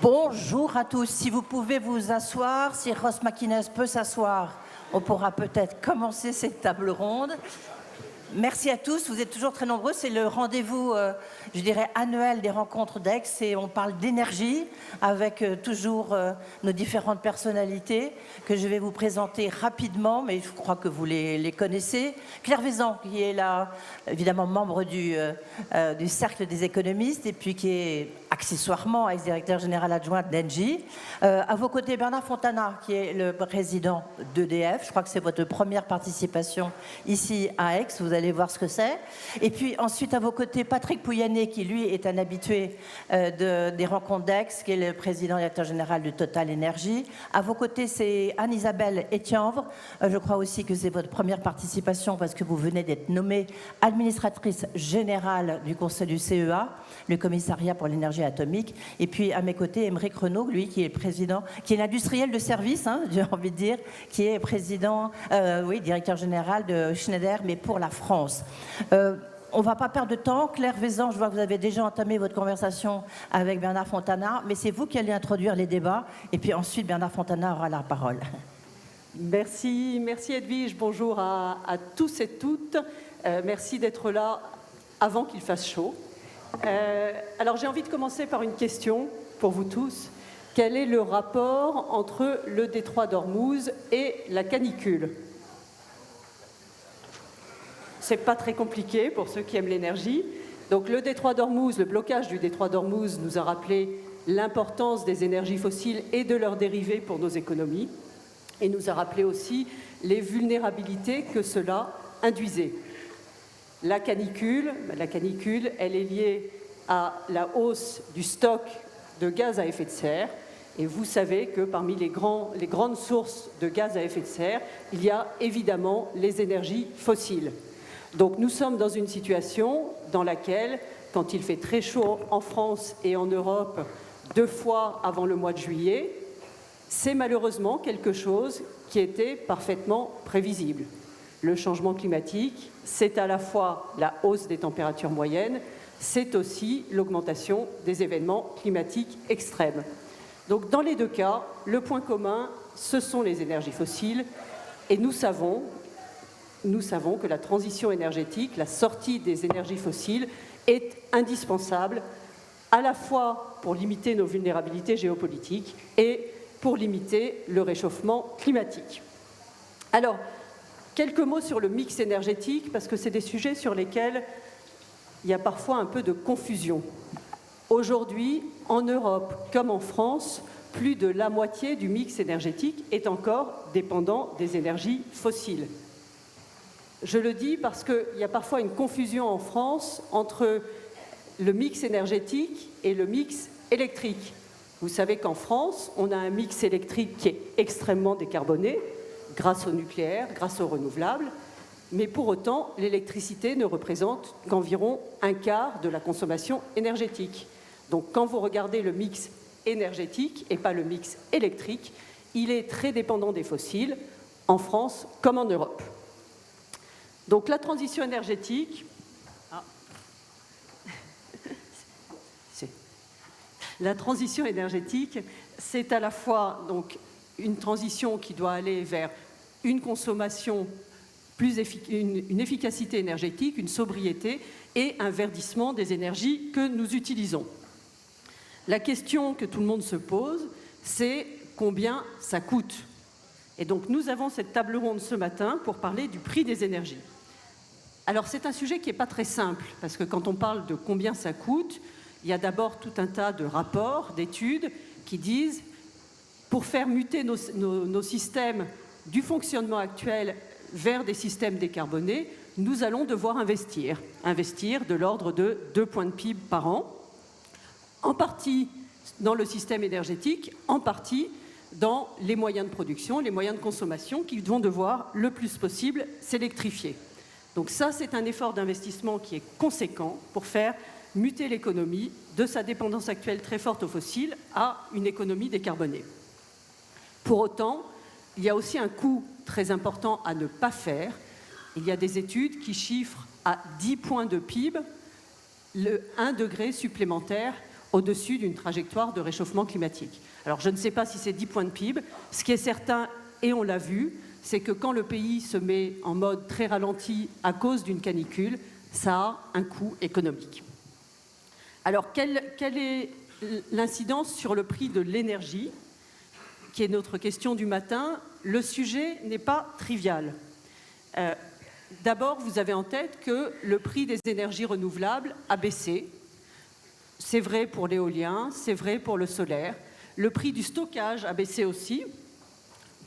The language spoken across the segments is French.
Bonjour à tous. Si vous pouvez vous asseoir, si Ross McInnes peut s'asseoir, on pourra peut-être commencer cette table ronde. Merci à tous, vous êtes toujours très nombreux. C'est le rendez-vous, je dirais, annuel des rencontres d'Aix et on parle d'énergie avec toujours nos différentes personnalités que je vais vous présenter rapidement, mais je crois que vous les connaissez. Claire Vaison, qui est là, évidemment membre du Cercle des économistes et puis qui est accessoirement ex-directeur général adjoint d'Engie. À vos côtés, Bernard Fontana, qui est le président d'EDF. Je crois que c'est votre première participation ici à Aix. Vous allez voir ce que c'est. Et puis ensuite, à vos côtés, Patrick Pouyanné, qui lui est un habitué des rencontres d'Aix, qui est le président et directeur général de Total Énergie. À vos côtés, c'est Anne-Isabelle Etienvre. Je crois aussi que c'est votre première participation parce que vous venez d'être nommée administratrice générale du Conseil du CEA, le commissariat pour l'énergie atomique. Et puis à mes côtés, Aymeric Renaud, lui, qui est président, qui est l'industriel de service, hein, j'ai envie de dire, qui est président, directeur général de Schneider, mais pour la France. On ne va pas perdre de temps. Claire Vaison, je vois que vous avez déjà entamé votre conversation avec Bernard Fontana, mais c'est vous qui allez introduire les débats. Et puis ensuite, Bernard Fontana aura la parole. Merci Edwige. Bonjour à tous et toutes. Merci d'être là avant qu'il fasse chaud. Alors j'ai envie de commencer par une question pour vous tous. Quel est le rapport entre le détroit d'Ormuz et la canicule ? C'est pas très compliqué pour ceux qui aiment l'énergie. Donc le détroit d'Ormuz, le blocage du détroit d'Ormuz nous a rappelé l'importance des énergies fossiles et de leurs dérivés pour nos économies et nous a rappelé aussi les vulnérabilités que cela induisait. La canicule, elle est liée à la hausse du stock de gaz à effet de serre. Et vous savez que parmi les grandes sources de gaz à effet de serre, il y a évidemment les énergies fossiles. Donc nous sommes dans une situation dans laquelle, quand il fait très chaud en France et en Europe 2 fois avant le mois de juillet, c'est malheureusement quelque chose qui était parfaitement prévisible. Le changement climatique, c'est à la fois la hausse des températures moyennes, c'est aussi l'augmentation des événements climatiques extrêmes. Donc dans les 2 cas, le point commun, ce sont les énergies fossiles et nous savons que la transition énergétique, la sortie des énergies fossiles est indispensable à la fois pour limiter nos vulnérabilités géopolitiques et pour limiter le réchauffement climatique. Alors, quelques mots sur le mix énergétique, parce que c'est des sujets sur lesquels il y a parfois un peu de confusion. Aujourd'hui, en Europe comme en France, plus de la moitié du mix énergétique est encore dépendant des énergies fossiles. Je le dis parce qu'il y a parfois une confusion en France entre le mix énergétique et le mix électrique. Vous savez qu'en France, on a un mix électrique qui est extrêmement décarboné, grâce au nucléaire, grâce aux renouvelables, mais pour autant, l'électricité ne représente qu'environ 1/4 de la consommation énergétique. Donc quand vous regardez le mix énergétique et pas le mix électrique, il est très dépendant des fossiles, en France comme en Europe. Donc la transition énergétique... La transition énergétique, c'est à la fois donc, une transition qui doit aller vers une consommation une efficacité énergétique, une sobriété et un verdissement des énergies que nous utilisons. La question que tout le monde se pose, c'est combien ça coûte. Et donc nous avons cette table ronde ce matin pour parler du prix des énergies. Alors c'est un sujet qui n'est pas très simple, parce que quand on parle de combien ça coûte, il y a d'abord tout un tas de rapports, d'études qui disent pour faire muter nos systèmes du fonctionnement actuel vers des systèmes décarbonés, nous allons devoir investir de l'ordre de 2 points de PIB par an, en partie dans le système énergétique, en partie dans les moyens de production, les moyens de consommation qui vont devoir le plus possible s'électrifier. Donc ça, c'est un effort d'investissement qui est conséquent pour faire muter l'économie de sa dépendance actuelle très forte aux fossiles à une économie décarbonée. Pour autant, il y a aussi un coût très important à ne pas faire. Il y a des études qui chiffrent à 10 points de PIB le 1 degré supplémentaire au-dessus d'une trajectoire de réchauffement climatique. Alors je ne sais pas si c'est 10 points de PIB. Ce qui est certain, et on l'a vu, c'est que quand le pays se met en mode très ralenti à cause d'une canicule, ça a un coût économique. Alors quelle est l'incidence sur le prix de l'énergie, qui est notre question du matin? Le sujet n'est pas trivial. D'abord, vous avez en tête que le prix des énergies renouvelables a baissé. C'est vrai pour l'éolien, c'est vrai pour le solaire. Le prix du stockage a baissé aussi.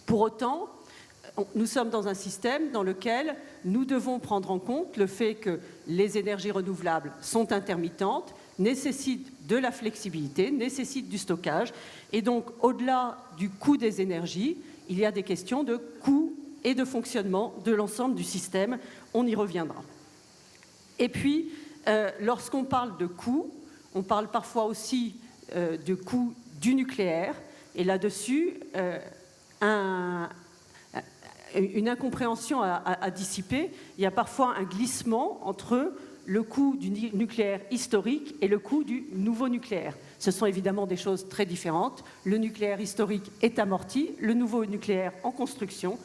Pour autant, nous sommes dans un système dans lequel nous devons prendre en compte le fait que les énergies renouvelables sont intermittentes, nécessitent de la flexibilité, nécessitent du stockage. Et donc, au-delà du coût des énergies, il y a des questions de coût et de fonctionnement de l'ensemble du système. On y reviendra. Et puis, lorsqu'on parle de coût, on parle parfois aussi de coût du nucléaire. Et là-dessus, une incompréhension à dissiper. Il y a parfois un glissement entre le coût du nucléaire historique et le coût du nouveau nucléaire. Ce sont évidemment des choses très différentes. Le nucléaire historique est amorti, le nouveau nucléaire en construction.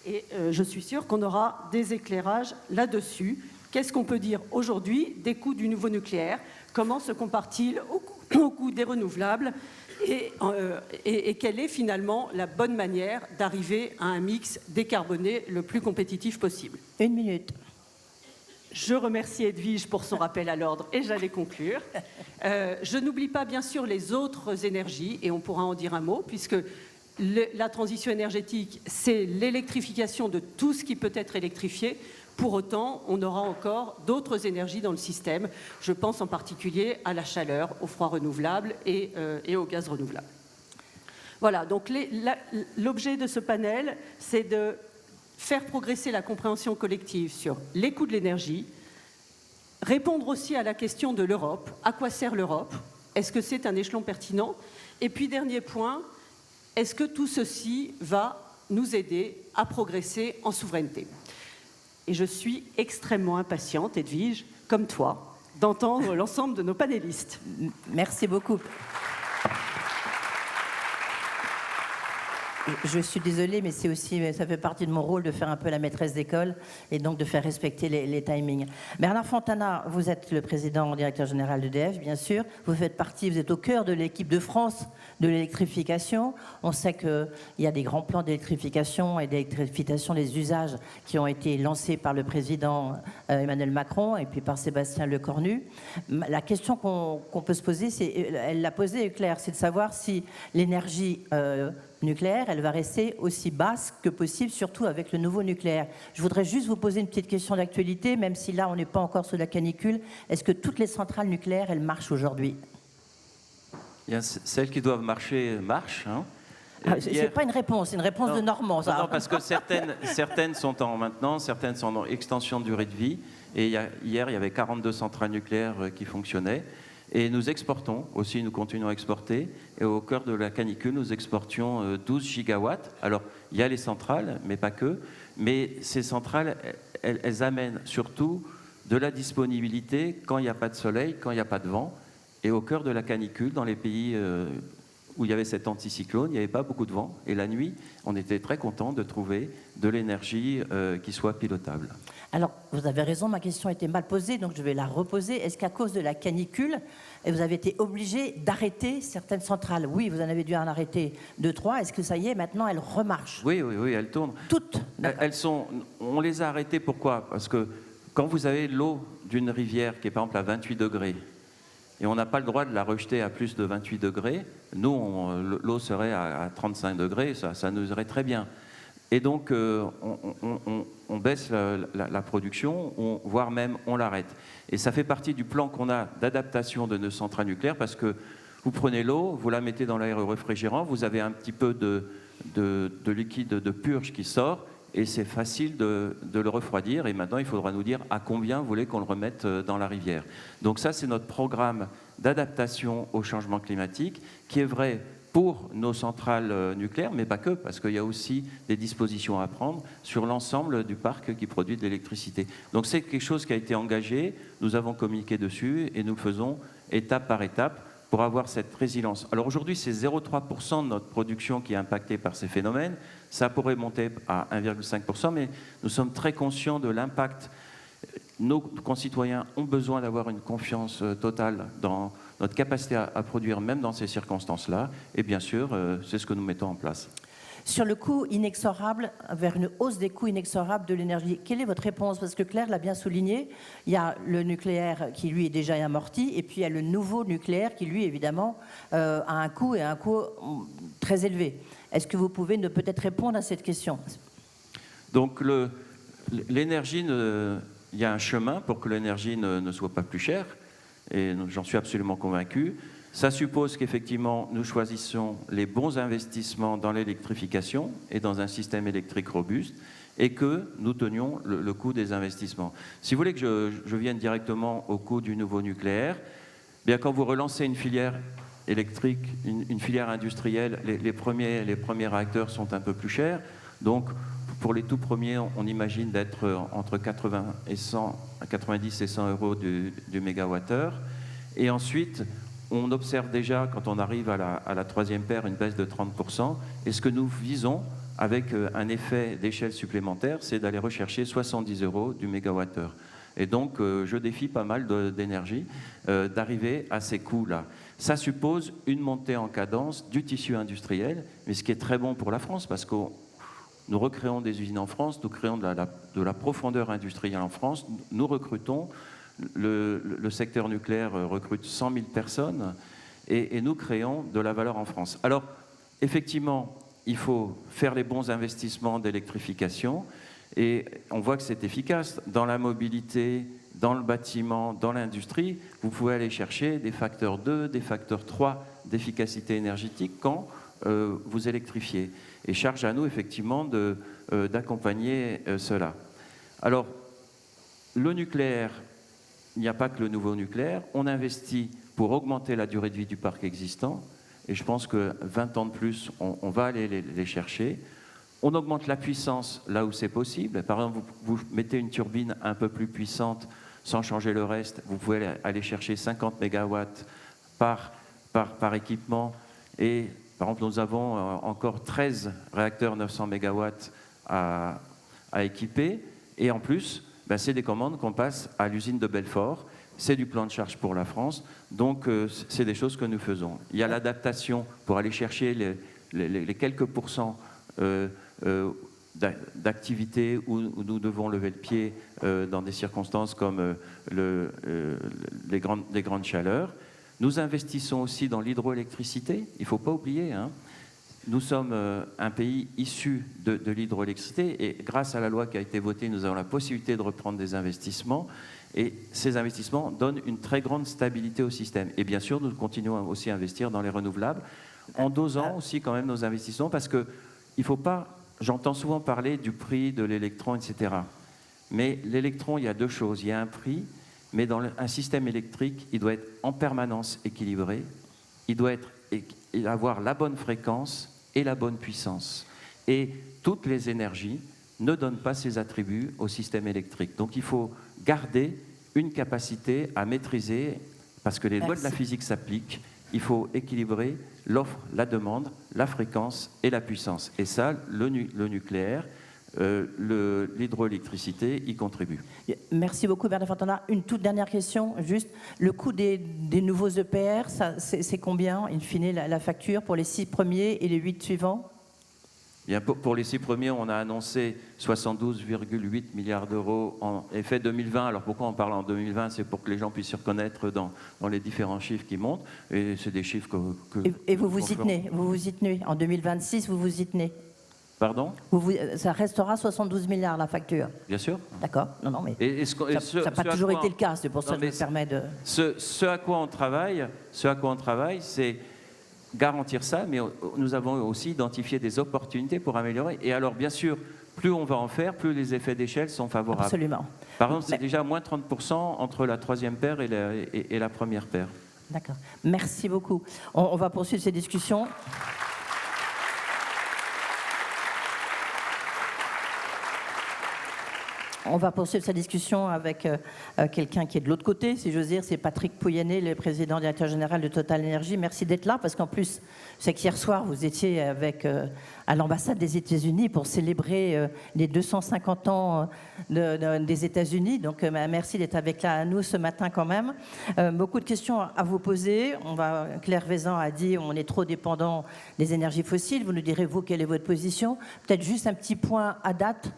Et je suis sûre qu'on aura des éclairages là-dessus. Qu'est-ce qu'on peut dire aujourd'hui des coûts du nouveau nucléaire? Comment se compare-t-il au coût des renouvelables? Et quelle est finalement la bonne manière d'arriver à un mix décarboné le plus compétitif possible? 1 minute. Je remercie Edwige pour son rappel à l'ordre et j'allais conclure. Je n'oublie pas bien sûr les autres énergies et on pourra en dire un mot puisque la transition énergétique, c'est l'électrification de tout ce qui peut être électrifié. Pour autant, on aura encore d'autres énergies dans le système. Je pense en particulier à la chaleur, au froid renouvelable et au gaz renouvelable. Voilà, donc l'objet de ce panel, c'est de faire progresser la compréhension collective sur les coûts de l'énergie, répondre aussi à la question de l'Europe. À quoi sert l'Europe? Est-ce que c'est un échelon pertinent? Et puis, dernier point, est-ce que tout ceci va nous aider à progresser en souveraineté? Et je suis extrêmement impatiente, Edwige, comme toi, d'entendre l'ensemble de nos panélistes. Merci beaucoup. Je suis désolée, mais c'est aussi, ça fait partie de mon rôle de faire un peu la maîtresse d'école et donc de faire respecter les timings. Bernard Fontana, vous êtes le président directeur général d'EDF, bien sûr. Vous faites partie, vous êtes au cœur de l'équipe de France de l'électrification. On sait qu'il y a des grands plans d'électrification et d'électrification des usages qui ont été lancés par le président Emmanuel Macron et puis par Sébastien Lecornu. La question qu'on peut se poser, elle l'a posée, Claire, c'est de savoir si l'énergie nucléaire, elle va rester aussi basse que possible, surtout avec le nouveau nucléaire. Je voudrais juste vous poser une petite question d'actualité, même si là, on n'est pas encore sous la canicule. Est-ce que toutes les centrales nucléaires, elles marchent aujourd'hui? Celles qui doivent marcher marchent. Hein. C'est pas une réponse, c'est une réponse de Normand. Ça. Non, parce que certaines sont en maintenance, certaines sont en extension de durée de vie. Et hier, il y avait 42 centrales nucléaires qui fonctionnaient. Et nous exportons aussi, nous continuons à exporter. Et au cœur de la canicule, nous exportions 12 gigawatts. Alors, il y a les centrales, mais pas que. Mais ces centrales, elles amènent surtout de la disponibilité quand il n'y a pas de soleil, quand il n'y a pas de vent. Et au cœur de la canicule, dans les pays où il y avait cet anticyclone, il n'y avait pas beaucoup de vent. Et la nuit, on était très contents de trouver de l'énergie qui soit pilotable. Alors, vous avez raison, ma question était mal posée, donc je vais la reposer. Est-ce qu'à cause de la canicule, vous avez été obligé d'arrêter certaines centrales? Oui, vous en avez dû en arrêter 2-3. Est-ce que ça y est, maintenant, elles remarchent? Oui, elles tournent. Toutes? On les a arrêtées, pourquoi? Parce que quand vous avez l'eau d'une rivière qui est par exemple à 28 degrés, et on n'a pas le droit de la rejeter à plus de 28 degrés, nous, l'eau serait à 35 degrés, ça nous irait très bien. Et donc, on baisse la production, voire même on l'arrête. Et ça fait partie du plan qu'on a d'adaptation de nos centrales nucléaires, parce que vous prenez l'eau, vous la mettez dans l'aéroréfrigérant, vous avez un petit peu de liquide de purge qui sort, et c'est facile de le refroidir. Et maintenant, il faudra nous dire à combien vous voulez qu'on le remette dans la rivière. Donc ça, c'est notre programme d'adaptation au changement climatique, qui est vrai pour nos centrales nucléaires, mais pas que, parce qu'il y a aussi des dispositions à prendre sur l'ensemble du parc qui produit de l'électricité. Donc c'est quelque chose qui a été engagé, nous avons communiqué dessus, et nous le faisons étape par étape pour avoir cette résilience. Alors aujourd'hui, c'est 0,3% de notre production qui est impactée par ces phénomènes. Ça pourrait monter à 1,5%, mais nous sommes très conscients de l'impact. Nos concitoyens ont besoin d'avoir une confiance totale dans notre capacité à produire, même dans ces circonstances-là. Et bien sûr, c'est ce que nous mettons en place. Sur le coût inexorable, vers une hausse des coûts inexorables de l'énergie, quelle est votre réponse? Parce que Claire l'a bien souligné, il y a le nucléaire qui, lui, est déjà amorti, et puis il y a le nouveau nucléaire qui, lui, évidemment, a un coût, et un coût très élevé. Est-ce que vous pouvez peut-être répondre à cette question? Donc, l'énergie, il y a un chemin pour que l'énergie ne soit pas plus chère, et j'en suis absolument convaincu. Ça suppose qu'effectivement, nous choisissons les bons investissements dans l'électrification et dans un système électrique robuste, et que nous tenions le coût des investissements. Si vous voulez que je vienne directement au coût du nouveau nucléaire, bien quand vous relancez une filière électrique, une filière industrielle, les premiers réacteurs sont un peu plus chers. Donc, pour les tout premiers, on imagine d'être entre 90 et 100 euros du mégawattheure. Et ensuite, on observe déjà, quand on arrive à la troisième paire, une baisse de 30%. Et ce que nous visons, avec un effet d'échelle supplémentaire, c'est d'aller rechercher 70 euros du mégawattheure. Et donc, je défie pas mal d'énergie d'arriver à ces coûts-là. Ça suppose une montée en cadence du tissu industriel, mais ce qui est très bon pour la France, parce que nous recréons des usines en France, nous créons de la profondeur industrielle en France, nous recrutons. Le secteur nucléaire recrute 100 000 personnes et nous créons de la valeur en France. Alors, effectivement, il faut faire les bons investissements d'électrification et on voit que c'est efficace. Dans la mobilité, dans le bâtiment, dans l'industrie, vous pouvez aller chercher des facteurs 2, des facteurs 3 d'efficacité énergétique quand vous électrifiez. Et charge à nous, effectivement, d'accompagner cela. Alors, le nucléaire, il n'y a pas que le nouveau nucléaire. On investit pour augmenter la durée de vie du parc existant. Et je pense que 20 ans de plus, on va aller les chercher. On augmente la puissance là où c'est possible. Par exemple, vous mettez une turbine un peu plus puissante sans changer le reste. Vous pouvez aller chercher 50 mégawatts par équipement. Et par exemple, nous avons encore 13 réacteurs 900 mégawatts à équiper. Et en plus, c'est des commandes qu'on passe à l'usine de Belfort. C'est du plan de charge pour la France. Donc, c'est des choses que nous faisons. Il y a l'adaptation pour aller chercher les quelques pourcents d'activité où nous devons lever le pied dans des circonstances comme les grandes chaleurs. Nous investissons aussi dans l'hydroélectricité. Il ne faut pas oublier, hein. Nous sommes un pays issu de l'hydroélectricité et grâce à la loi qui a été votée, nous avons la possibilité de reprendre des investissements et ces investissements donnent une très grande stabilité au système. Et bien sûr, nous continuons aussi à investir dans les renouvelables en dosant aussi quand même nos investissements parce que il faut pas, j'entends souvent parler du prix de l'électron, etc. Mais l'électron, il y a deux choses. Il y a un prix, mais dans un système électrique, il doit être en permanence équilibré, il doit avoir la bonne fréquence et la bonne puissance. Et toutes les énergies ne donnent pas ces attributs au système électrique. Donc il faut garder une capacité à maîtriser, parce que les lois de la physique s'appliquent, il faut équilibrer l'offre, la demande, la fréquence et la puissance. Et ça, le nucléaire, l'hydroélectricité y contribue. Merci beaucoup Bernard Fontana. Une toute dernière question, juste. Le coût des nouveaux EPR, c'est combien, in fine, la facture pour les 6 premiers et les 8 suivants? Bien, pour les 6 premiers, on a annoncé 72,8 milliards d'euros en effet 2020. Alors pourquoi on parle en 2020? C'est pour que les gens puissent se reconnaître dans les différents chiffres qui montent. Et c'est des chiffres que et vous vous y tenez, En 2026, vous vous y tenez? Pardon? Ça restera 72 milliards la facture? Bien sûr. D'accord. Non, mais ça n'a pas toujours été le cas. C'est pour ça que je me permets de... Ce à quoi on travaille, c'est garantir ça, mais nous avons aussi identifié des opportunités pour améliorer. Et alors, bien sûr, plus on va en faire, plus les effets d'échelle sont favorables. Absolument. Par exemple, c'est déjà moins 30% entre la troisième paire et la première paire. D'accord. Merci beaucoup. On va poursuivre ces discussions. On va poursuivre sa discussion avec quelqu'un qui est de l'autre côté, si j'ose dire. C'est Patrick Pouyanné, le président directeur général de Total Energy. Merci d'être là, parce qu'en plus, je sais qu'hier soir, vous étiez à l'ambassade des États-Unis pour célébrer les 250 ans des États-Unis. Donc, merci d'être avec nous ce matin quand même. Beaucoup de questions à vous poser. Claire Vézan a dit on est trop dépendant des énergies fossiles. Vous nous direz, vous, quelle est votre position? Peut-être juste un petit point à date,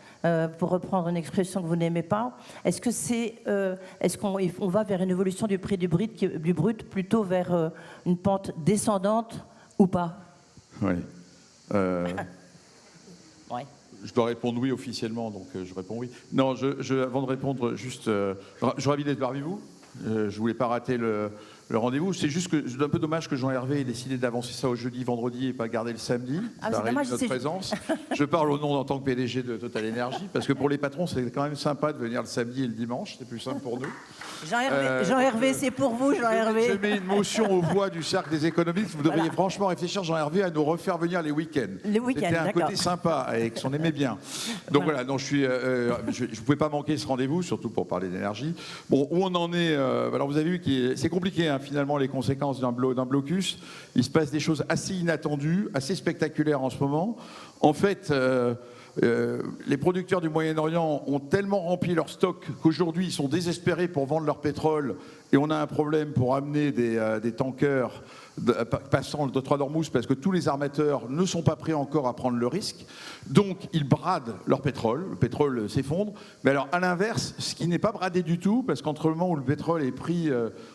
pour reprendre une expression que vous n'aimez pas. Est-ce qu'on va vers une évolution du prix du brut plutôt vers une pente descendante ou pas? Oui. Ouais. Je dois répondre oui officiellement, donc je réponds oui. Non, avant de répondre, juste, je suis ravi d'être parmi vous. Je ne voulais pas rater le rendez-vous. C'est juste que c'est un peu dommage que Jean-Hervé ait décidé d'avancer ça au jeudi, vendredi et pas garder le samedi. Ah, ça c'est dommage, notre présence. Je parle au nom en tant que PDG de Total Energy, parce que pour les patrons, c'est quand même sympa de venir le samedi et le dimanche. C'est plus simple pour nous. Jean-Hervé, c'est pour vous, Jean-Hervé. Je mets une motion aux voix du cercle des économistes. Vous devriez franchement réfléchir, Jean-Hervé, à nous refaire venir les week-ends. Les week-ends, c'était un d'accord. côté sympa, avec son aimait bien. Donc voilà, donc je ne pouvais pas manquer ce rendez-vous, surtout pour parler d'énergie. Bon, où on en est alors vous avez vu que c'est compliqué, hein, finalement, les conséquences d'un blocus. Il se passe des choses assez inattendues, assez spectaculaires en ce moment. En fait, les producteurs du Moyen-Orient ont tellement rempli leur stock qu'aujourd'hui, ils sont désespérés pour vendre leur pétrole. Et on a un problème pour amener des tankers passant le détroit d'Ormuz parce que tous les armateurs ne sont pas prêts encore à prendre le risque. Donc, ils bradent leur pétrole. Le pétrole s'effondre. Mais alors, à l'inverse, ce qui n'est pas bradé du tout, parce qu'entre le moment où le pétrole est pris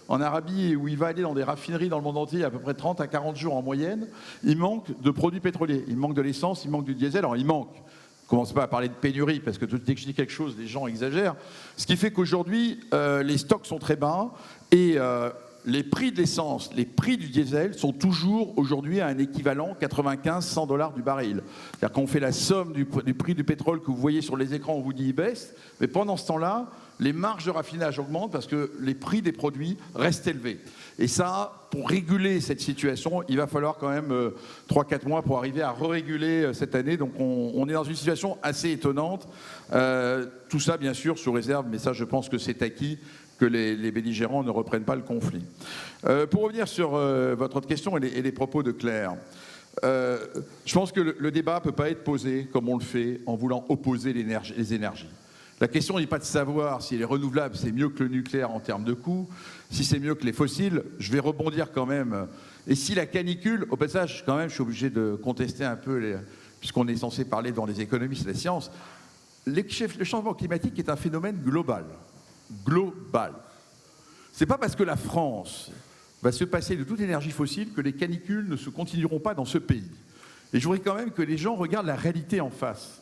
en Arabie et où il va aller dans des raffineries dans le monde entier à peu près 30 à 40 jours en moyenne, il manque de produits pétroliers. Il manque de l'essence, il manque du diesel. Alors, il manque. Commence pas à parler de pénurie, parce que dès que je dis quelque chose, les gens exagèrent. Ce qui fait qu'aujourd'hui, les stocks sont très bas et les prix de l'essence, les prix du diesel sont toujours aujourd'hui à un équivalent 95-100 $ du baril. C'est-à-dire qu'on fait la somme du prix du pétrole que vous voyez sur les écrans, on vous dit il baisse, mais pendant ce temps-là, les marges de raffinage augmentent parce que les prix des produits restent élevés. Et ça, pour réguler cette situation, il va falloir quand même 3-4 mois pour arriver à réguler cette année. Donc on est dans une situation assez étonnante. Tout ça, bien sûr, sous réserve, mais ça, je pense que c'est acquis, que les belligérants ne reprennent pas le conflit. Pour revenir sur votre autre question et les propos de Claire, je pense que le débat ne peut pas être posé comme on le fait en voulant opposer les énergies. La question n'est pas de savoir si les renouvelables, c'est mieux que le nucléaire en termes de coût, si c'est mieux que les fossiles. Je vais rebondir quand même. Et si la canicule, au passage, quand même, je suis obligé de contester un peu, puisqu'on est censé parler devant les économistes et la science, le changement climatique est un phénomène global. Global. C'est pas parce que la France va se passer de toute énergie fossile que les canicules ne se continueront pas dans ce pays. Et je voudrais quand même que les gens regardent la réalité en face.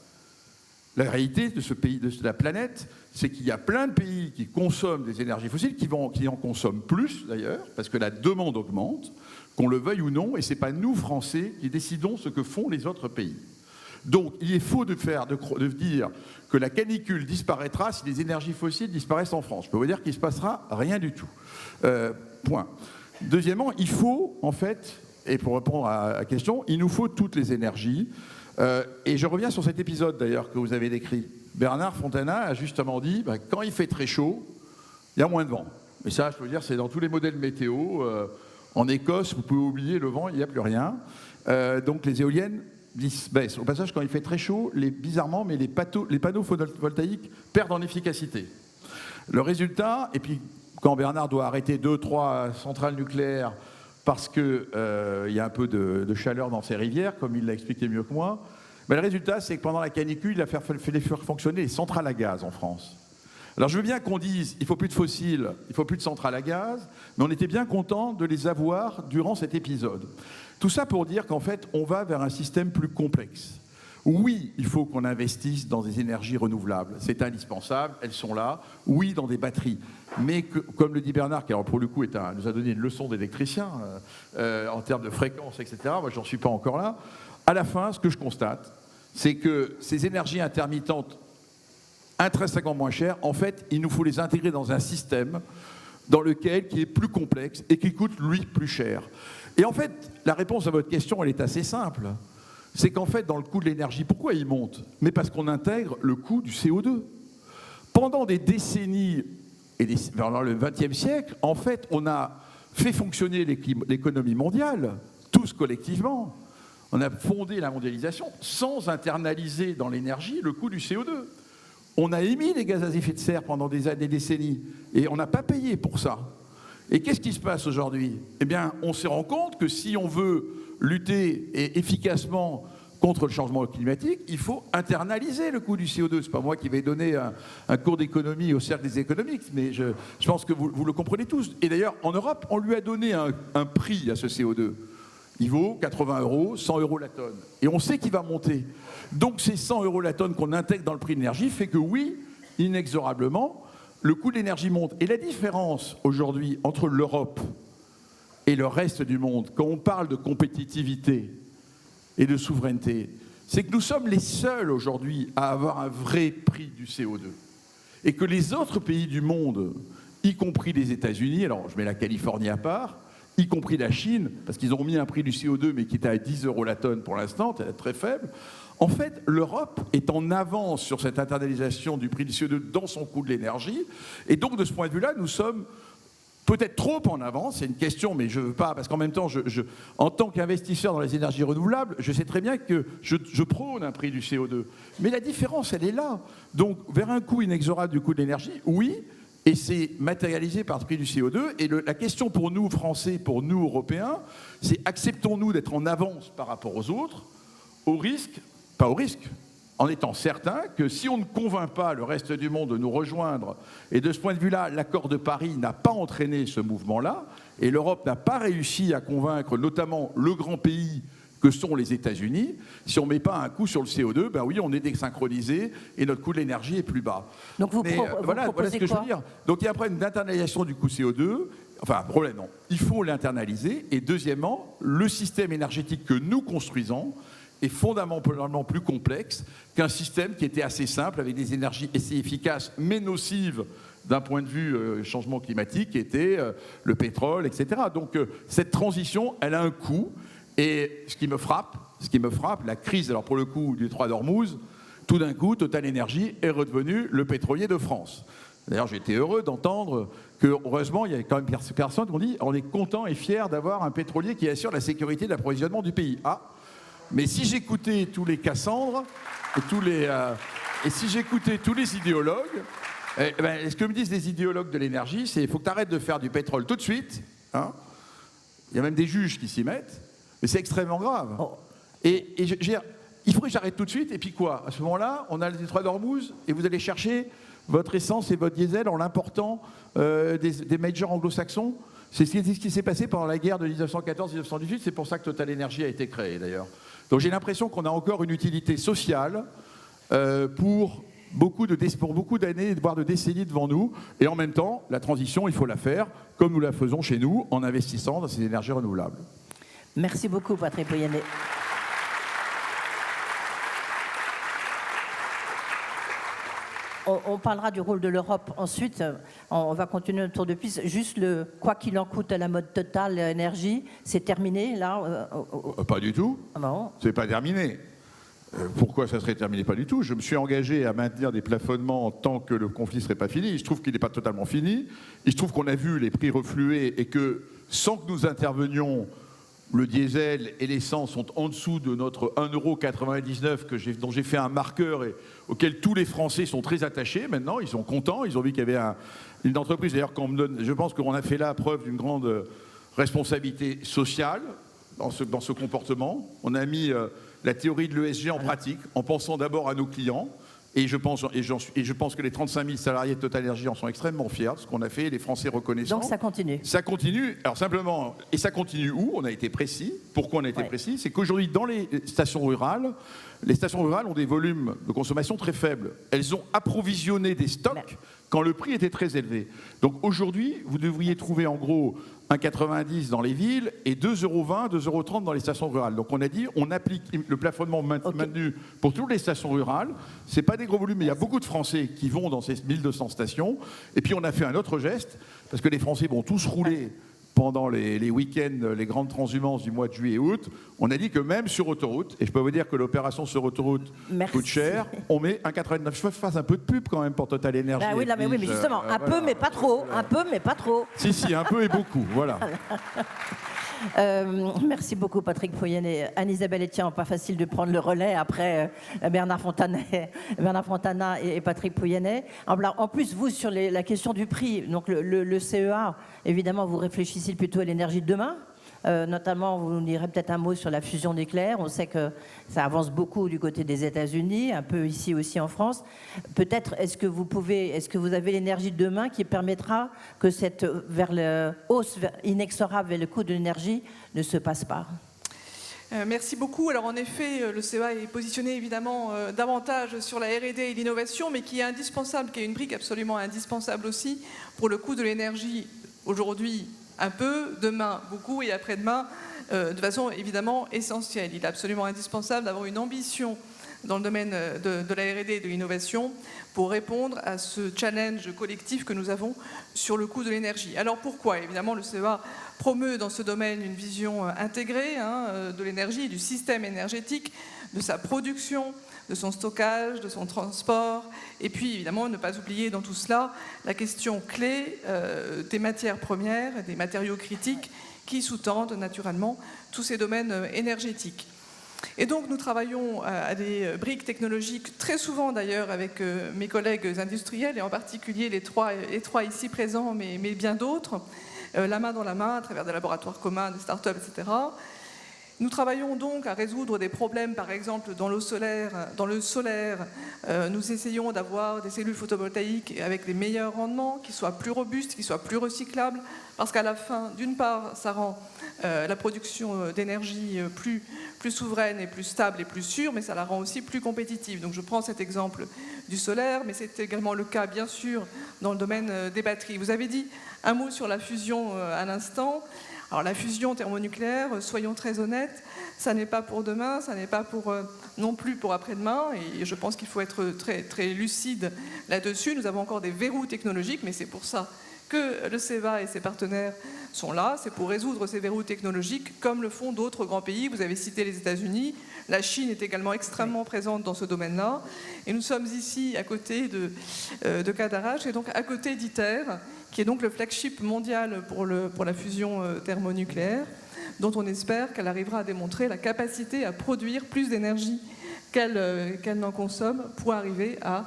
La réalité de ce pays, de la planète, c'est qu'il y a plein de pays qui consomment des énergies fossiles, qui en consomment plus d'ailleurs, parce que la demande augmente, qu'on le veuille ou non, et ce n'est pas nous, Français, qui décidons ce que font les autres pays. Donc, il est faux de dire que la canicule disparaîtra si les énergies fossiles disparaissent en France. Je peux vous dire qu'il ne se passera rien du tout. Point. Deuxièmement, il faut, en fait, et pour répondre à la question, il nous faut toutes les énergies. Et je reviens sur cet épisode, d'ailleurs, que vous avez décrit. Bernard Fontana a justement dit, quand il fait très chaud, il y a moins de vent. Mais ça, je peux vous dire, c'est dans tous les modèles météo. En Écosse, vous pouvez oublier le vent, il n'y a plus rien. Donc, les éoliennes baissent. Au passage, quand il fait très chaud, bizarrement, mais les panneaux photovoltaïques perdent en efficacité. Le résultat, et puis quand Bernard doit arrêter 2-3 centrales nucléaires parce qu'il y a un peu de chaleur dans ses rivières, comme il l'a expliqué mieux que moi, mais le résultat, c'est que pendant la canicule, il a fait faire fonctionner les centrales à gaz en France. Alors je veux bien qu'on dise il ne faut plus de fossiles, il ne faut plus de centrales à gaz, mais on était bien content de les avoir durant cet épisode. Tout ça pour dire qu'en fait, on va vers un système plus complexe. Oui, il faut qu'on investisse dans des énergies renouvelables. C'est indispensable, elles sont là. Oui, dans des batteries. Mais comme le dit Bernard, qui alors pour le coup nous a donné une leçon d'électricien en termes de fréquence, etc. Moi, j'en suis pas encore là. À la fin, ce que je constate, c'est que ces énergies intermittentes intrinsèquement moins chères, en fait, il nous faut les intégrer dans un système qui est plus complexe et qui coûte, lui, plus cher. Et en fait, la réponse à votre question, elle est assez simple. C'est qu'en fait, dans le coût de l'énergie, pourquoi il monte? Mais parce qu'on intègre le coût du CO2. pendant des décennies, dans le XXe siècle, en fait, on a fait fonctionner l'économie mondiale, tous collectivement. On a fondé la mondialisation sans internaliser dans l'énergie le coût du CO2. On a émis les gaz à effet de serre pendant des décennies et on n'a pas payé pour ça. Et qu'est-ce qui se passe aujourd'hui? Eh bien, on se rend compte que si on veut lutter efficacement contre le changement climatique, il faut internaliser le coût du CO2. Ce n'est pas moi qui vais donner un cours d'économie au cercle des économistes, mais je pense que vous le comprenez tous. Et d'ailleurs, en Europe, on lui a donné un prix à ce CO2. Il vaut 80 €, 100 € la tonne. Et on sait qu'il va monter. Donc ces 100 € la tonne qu'on intègre dans le prix de l'énergie fait que oui, inexorablement, le coût de l'énergie monte. Et la différence aujourd'hui entre l'Europe et le reste du monde, quand on parle de compétitivité et de souveraineté, c'est que nous sommes les seuls aujourd'hui à avoir un vrai prix du CO2. Et que les autres pays du monde, y compris les États-Unis, alors je mets la Californie à part, y compris la Chine, parce qu'ils ont mis un prix du CO2, mais qui était à 10 € la tonne pour l'instant, très faible. En fait, l'Europe est en avance sur cette internalisation du prix du CO2 dans son coût de l'énergie. Et donc, de ce point de vue-là, nous sommes peut-être trop en avance. C'est une question, mais je ne veux pas, parce qu'en même temps, en tant qu'investisseur dans les énergies renouvelables, je sais très bien que je prône un prix du CO2. Mais la différence, elle est là. Donc, vers un coût inexorable du coût de l'énergie, oui. Et c'est matérialisé par le prix du CO2. Et la question pour nous, Français, pour nous, Européens, c'est acceptons-nous d'être en avance par rapport aux autres, pas au risque, en étant certain que si on ne convainc pas le reste du monde de nous rejoindre, et de ce point de vue-là, l'accord de Paris n'a pas entraîné ce mouvement-là, et l'Europe n'a pas réussi à convaincre notamment le grand pays que sont les États-Unis, si on ne met pas un coup sur le CO2, ben oui, on est désynchronisé et notre coût de l'énergie est plus bas. Donc voilà ce que je veux dire. Donc il y a un problème d'internalisation du coût CO2, enfin un problème non, il faut l'internaliser, et deuxièmement, le système énergétique que nous construisons est fondamentalement plus complexe qu'un système qui était assez simple, avec des énergies assez efficaces, mais nocives d'un point de vue changement climatique, qui était le pétrole, etc. Donc cette transition, elle a un coût. Et ce qui me frappe, la crise, alors pour le coup, du détroit d'Ormuz, tout d'un coup, Total Energy est redevenu le pétrolier de France. D'ailleurs, j'ai été heureux d'entendre que, heureusement, il y a quand même personnes qui ont dit on est content et fier d'avoir un pétrolier qui assure la sécurité d'approvisionnement du pays. Ah, mais si j'écoutais tous les Cassandres, et si j'écoutais tous les idéologues, ce que me disent les idéologues de l'énergie, c'est il faut que tu arrêtes de faire du pétrole tout de suite. Hein. Il y a même des juges qui s'y mettent. Mais c'est extrêmement grave. Oh. Et il faudrait que j'arrête tout de suite. Et puis quoi? À ce moment-là, on a le détroit d'Ormuz et vous allez chercher votre essence et votre diesel en l'important des majors anglo-saxons. C'est ce qui s'est passé pendant la guerre de 1914-1918. C'est pour ça que Total Energy a été créé, d'ailleurs. Donc j'ai l'impression qu'on a encore une utilité sociale pour beaucoup d'années, voire de décennies devant nous. Et en même temps, la transition, il faut la faire comme nous la faisons chez nous, en investissant dans ces énergies renouvelables. Merci beaucoup, Patrick Pouyanné. On parlera du rôle de l'Europe ensuite. On va continuer notre tour de piste. Juste le quoi qu'il en coûte à la mode Total Énergie, c'est terminé là Pas du tout. Ah bon. C'est pas terminé. Pourquoi ça serait terminé? Pas du tout. Je me suis engagé à maintenir des plafonnements tant que le conflit ne serait pas fini. Il se trouve qu'il n'est pas totalement fini. Il se trouve qu'on a vu les prix refluer et que sans que nous intervenions, le diesel et l'essence sont en dessous de notre 1,99 € dont j'ai fait un marqueur et auquel tous les Français sont très attachés. Maintenant, ils sont contents. Ils ont vu qu'il y avait une entreprise. D'ailleurs, je pense qu'on a fait là preuve d'une grande responsabilité sociale dans ce comportement. On a mis la théorie de l'ESG en pratique en pensant d'abord à nos clients. Et je pense que les 35 000 salariés de Total Energy en sont extrêmement fiers de ce qu'on a fait, les Français reconnaissants. Donc ça continue. Ça continue. Alors simplement, et ça continue où? On a été précis. Pourquoi on a été précis? C'est qu'aujourd'hui, dans les stations rurales ont des volumes de consommation très faibles. Elles ont approvisionné des stocks quand le prix était très élevé. Donc aujourd'hui, vous devriez trouver en gros 1,90 € dans les villes et 2,20 €, 2,30 € dans les stations rurales. Donc on a dit, on applique le plafonnement maintenu pour toutes les stations rurales. C'est pas des gros volumes, mais il y a beaucoup de Français qui vont dans ces 1200 stations. Et puis on a fait un autre geste, parce que les Français vont tous rouler pendant les week-ends, les grandes transhumances du mois de juillet et août, on a dit que même sur autoroute, et je peux vous dire que l'opération sur autoroute coûte cher, on met un 89. Je fasse un peu de pub quand même pour Total Energy. Bah oui, là, mais oui, mais justement, un peu, mais pas trop. Un peu, mais pas trop. Si, un peu et beaucoup, voilà. Merci beaucoup Patrick Pouyanné. Anne-Isabelle Etienne, pas facile de prendre le relais après Bernard Fontana et Patrick Pouyanné. En plus, vous, sur la question du prix, donc le CEA, évidemment, vous réfléchissez plutôt à l'énergie de demain. Notamment, vous nous direz peut-être un mot sur la fusion nucléaire. On sait que ça avance beaucoup du côté des États-Unis, un peu ici aussi en France. Peut-être, est-ce que vous avez l'énergie de demain qui permettra que cette hausse inexorable vers le coût de l'énergie ne se passe pas? Merci beaucoup. Alors en effet, le CEA est positionné évidemment davantage sur la R&D et l'innovation, mais qui est indispensable, qui est une brique absolument indispensable aussi pour le coût de l'énergie aujourd'hui. Un peu, demain beaucoup et après-demain de façon évidemment essentielle. Il est absolument indispensable d'avoir une ambition dans le domaine de la R&D et de l'innovation pour répondre à ce challenge collectif que nous avons sur le coût de l'énergie. Alors pourquoi? Évidemment, le CEA promeut dans ce domaine une vision intégrée de l'énergie, du système énergétique, de sa production, de son stockage, de son transport, et puis évidemment ne pas oublier dans tout cela la question clé des matières premières, des matériaux critiques qui sous-tendent naturellement tous ces domaines énergétiques. Et donc nous travaillons à des briques technologiques, très souvent d'ailleurs avec mes collègues industriels, et en particulier les trois ici présents, mais bien d'autres, la main dans la main à travers des laboratoires communs, des startups, etc. Nous travaillons donc à résoudre des problèmes, par exemple dans le solaire. Nous essayons d'avoir des cellules photovoltaïques avec les meilleurs rendements, qui soient plus robustes, qui soient plus recyclables, parce qu'à la fin, d'une part, ça rend la production d'énergie plus souveraine et plus stable et plus sûre, mais ça la rend aussi plus compétitive. Donc je prends cet exemple du solaire, mais c'est également le cas, bien sûr, dans le domaine des batteries. Vous avez dit un mot sur la fusion à l'instant. Alors la fusion thermonucléaire, soyons très honnêtes, ça n'est pas pour demain, ça n'est pas non plus pour après-demain, et je pense qu'il faut être très, très lucide là-dessus. Nous avons encore des verrous technologiques, mais c'est pour ça que le CEA et ses partenaires sont là, c'est pour résoudre ces verrous technologiques, comme le font d'autres grands pays. Vous avez cité les États-Unis, la Chine est également extrêmement présente dans ce domaine-là, et nous sommes ici à côté de Cadarache, et donc à côté d'ITER, qui est donc le flagship mondial pour la fusion thermonucléaire, dont on espère qu'elle arrivera à démontrer la capacité à produire plus d'énergie qu'elle n'en consomme pour arriver à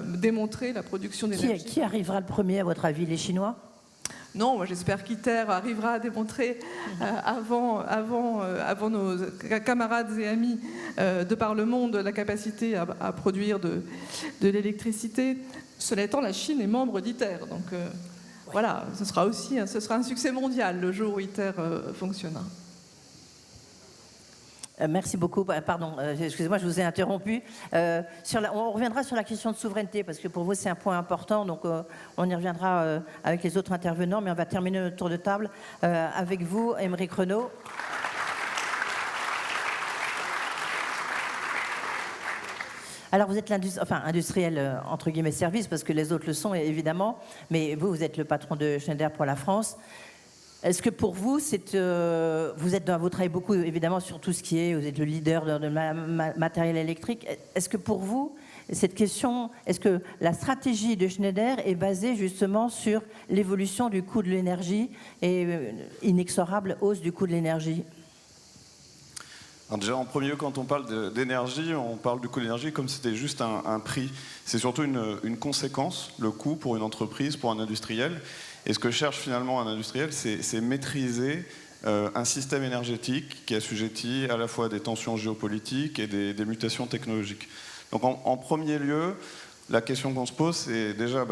démontrer la production d'énergie. Qui arrivera le premier, à votre avis, les Chinois? Non, moi j'espère qu'ITER arrivera à démontrer avant nos camarades et amis de par le monde la capacité à produire de l'électricité. Cela étant, la Chine est membre d'ITER, donc voilà, ce sera un succès mondial le jour où ITER fonctionnera. Merci beaucoup. Pardon, excusez-moi, je vous ai interrompu. On reviendra sur la question de souveraineté, parce que pour vous, c'est un point important. Donc, on y reviendra avec les autres intervenants, mais on va terminer notre tour de table avec vous, Aymeric Renaud. Alors, vous êtes industriel, entre guillemets, service, parce que les autres le sont, évidemment. Mais vous êtes le patron de Schneider pour la France. Est-ce que pour vous, vous travaillez beaucoup évidemment sur tout ce qui est, vous êtes le leader de matériel électrique. Est-ce que pour vous, cette question, est-ce que la stratégie de Schneider est basée justement sur l'évolution du coût de l'énergie et inexorable hausse du coût de l'énergie? Alors déjà, en premier lieu, quand on parle d'énergie, on parle du coût de l'énergie comme si c'était juste un prix. C'est surtout une conséquence, le coût pour une entreprise, pour un industriel. Et ce que cherche finalement un industriel, c'est maîtriser un système énergétique qui est assujetti à la fois à des tensions géopolitiques et des mutations technologiques. Donc en premier lieu, la question qu'on se pose, c'est déjà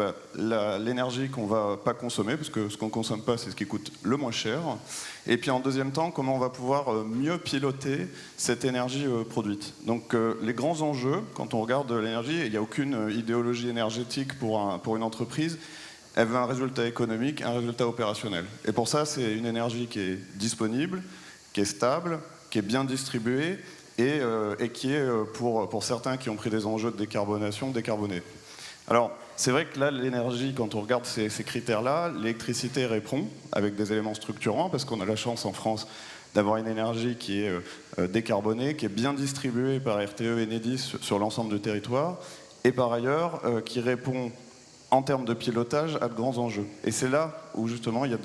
l'énergie qu'on ne va pas consommer, parce que ce qu'on ne consomme pas, c'est ce qui coûte le moins cher. Et puis en deuxième temps, comment on va pouvoir mieux piloter cette énergie produite. Donc les grands enjeux, quand on regarde l'énergie, il n'y a aucune idéologie énergétique pour une entreprise. Elle veut un résultat économique, un résultat opérationnel. Et pour ça, c'est une énergie qui est disponible, qui est stable, qui est bien distribuée et qui est, pour certains qui ont pris des enjeux de décarbonation, décarbonée. Alors, c'est vrai que là, l'énergie, quand on regarde ces critères-là, l'électricité répond avec des éléments structurants, parce qu'on a la chance en France d'avoir une énergie qui est décarbonée, qui est bien distribuée par RTE et Enedis sur l'ensemble du territoire, et par ailleurs, qui répond en termes de pilotage à de grands enjeux. Et c'est là où justement il y a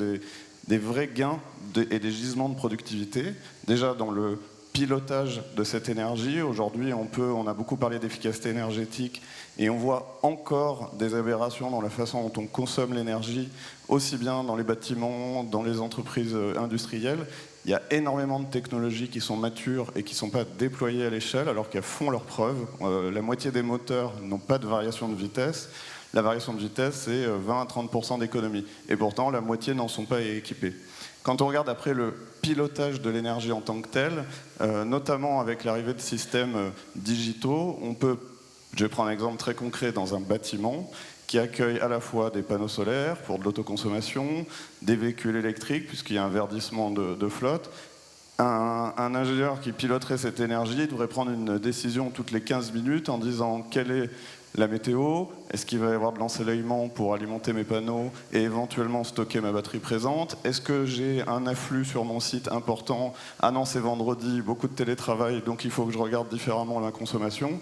des vrais gains et des gisements de productivité. Déjà dans le pilotage de cette énergie, aujourd'hui on a beaucoup parlé d'efficacité énergétique et on voit encore des aberrations dans la façon dont on consomme l'énergie, aussi bien dans les bâtiments, dans les entreprises industrielles. Il y a énormément de technologies qui sont matures et qui ne sont pas déployées à l'échelle alors qu'elles font leurs preuves. La moitié des moteurs n'ont pas de variation de vitesse. La variation de vitesse, c'est 20 à 30% d'économie. Et pourtant, la moitié n'en sont pas équipés. Quand on regarde après le pilotage de l'énergie en tant que tel, notamment avec l'arrivée de systèmes digitaux, je vais prendre un exemple très concret dans un bâtiment qui accueille à la fois des panneaux solaires pour de l'autoconsommation, des véhicules électriques, puisqu'il y a un verdissement de flotte. Un ingénieur qui piloterait cette énergie devrait prendre une décision toutes les 15 minutes en disant quelle est la météo, est-ce qu'il va y avoir de l'ensoleillement pour alimenter mes panneaux et éventuellement stocker ma batterie présente, est-ce que j'ai un afflux sur mon site important, ah non c'est vendredi, beaucoup de télétravail, donc il faut que je regarde différemment la consommation.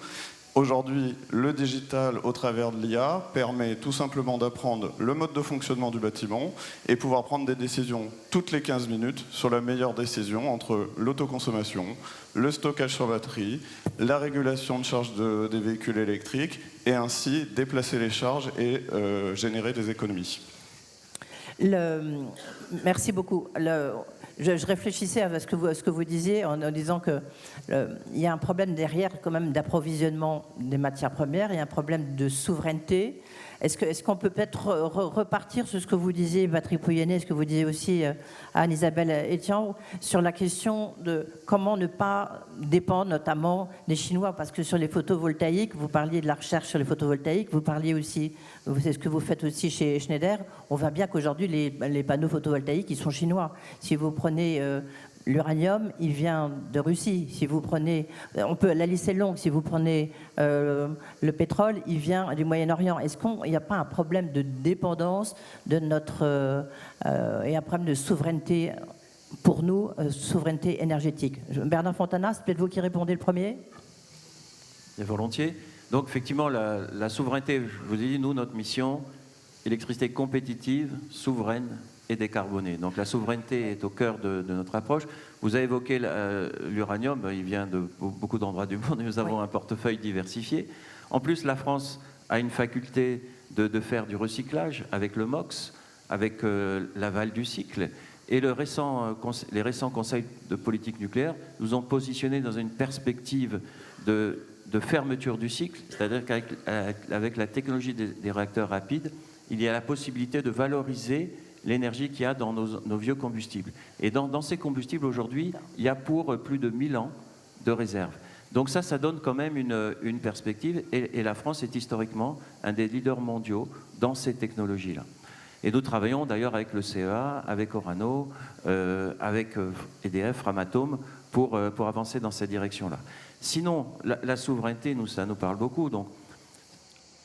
Aujourd'hui, le digital, au travers de l'IA, permet tout simplement d'apprendre le mode de fonctionnement du bâtiment et pouvoir prendre des décisions toutes les 15 minutes sur la meilleure décision entre l'autoconsommation, le stockage sur batterie, la régulation de charge des véhicules électriques et ainsi déplacer les charges et générer des économies. Merci beaucoup. Je réfléchissais à ce que vous disiez en disant qu'il y a un problème derrière quand même d'approvisionnement des matières premières, il y a un problème de souveraineté. Est-ce qu'on peut peut-être repartir sur ce que vous disiez, Patrick Pouyanné, ce que vous disiez aussi à Anne-Isabelle Etienne, sur la question de comment ne pas dépendre notamment des Chinois, parce que sur les photovoltaïques, vous parliez de la recherche sur les photovoltaïques, vous parliez aussi, c'est ce que vous faites aussi chez Schneider, on voit bien qu'aujourd'hui les panneaux photovoltaïques, ils sont chinois. Si vous prenez l'uranium, il vient de Russie. Si vous prenez, la liste est longue. Si vous prenez le pétrole, il vient du Moyen-Orient. Est-ce qu'il n'y a pas un problème de dépendance de et un problème de souveraineté pour nous, souveraineté énergétique? Bernard Fontana, c'est peut-être vous qui répondez le premier. Et volontiers. Donc effectivement, la souveraineté, je vous ai dit, nous, notre mission, électricité compétitive, souveraine et décarbonée. Donc la souveraineté est au cœur de notre approche. Vous avez évoqué l'uranium, il vient de beaucoup d'endroits du monde et nous avons un portefeuille diversifié. En plus, la France a une faculté de faire du recyclage avec le MOX, avec l'aval du cycle. Et les récents conseils de politique nucléaire nous ont positionnés dans une perspective de fermeture du cycle, c'est-à-dire qu'avec la technologie des réacteurs rapides, il y a la possibilité de valoriser l'énergie qu'il y a dans nos vieux combustibles. Et dans ces combustibles, aujourd'hui, il y a pour plus de 1000 ans de réserve. Donc ça donne quand même une perspective. Et la France est historiquement un des leaders mondiaux dans ces technologies-là. Et nous travaillons d'ailleurs avec le CEA, avec Orano, avec EDF, Framatome, pour avancer dans cette direction-là. Sinon, la souveraineté, ça nous parle beaucoup. Donc,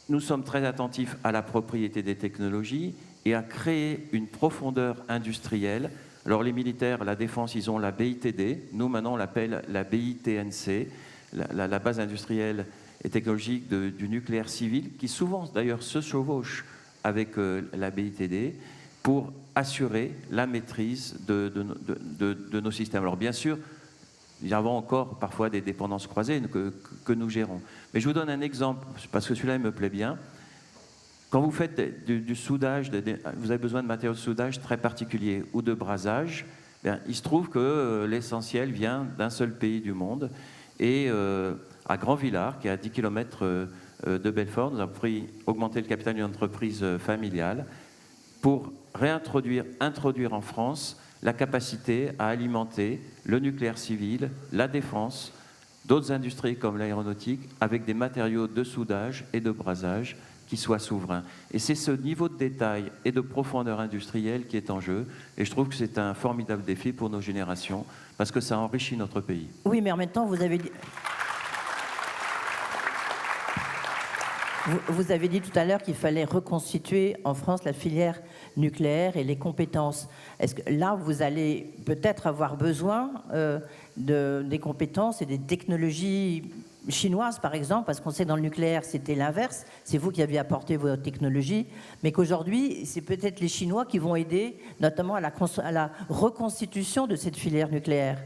nous sommes très attentifs à la propriété des technologies et à créer une profondeur industrielle. Alors les militaires, la défense, ils ont la BITD. Nous, maintenant, on l'appelle la BITNC, la base industrielle et technologique du nucléaire civil, qui souvent, d'ailleurs, se chevauche avec la BITD pour assurer la maîtrise de nos systèmes. Alors bien sûr, il y a encore parfois des dépendances croisées que nous gérons. Mais je vous donne un exemple, parce que celui-là, il me plaît bien. Quand vous faites du soudage, vous avez besoin de matériaux de soudage très particuliers ou de brasage, bien, il se trouve que l'essentiel vient d'un seul pays du monde. Et à Grand-Villard, qui est à 10 km de Belfort, nous avons augmenté le capital d'une entreprise familiale pour introduire en France la capacité à alimenter le nucléaire civil, la défense, d'autres industries comme l'aéronautique, avec des matériaux de soudage et de brasage qui soient souverains. Et c'est ce niveau de détail et de profondeur industrielle qui est en jeu. Et je trouve que c'est un formidable défi pour nos générations, parce que ça enrichit notre pays. Oui, mais en même temps, vous avez dit... Vous avez dit tout à l'heure qu'il fallait reconstituer en France la filière nucléaire et les compétences. Est-ce que là, vous allez peut-être avoir besoin des compétences et des technologies chinoises, par exemple, parce qu'on sait que dans le nucléaire, c'était l'inverse. C'est vous qui aviez apporté vos technologies, mais qu'aujourd'hui, c'est peut-être les Chinois qui vont aider, notamment à la reconstitution de cette filière nucléaire.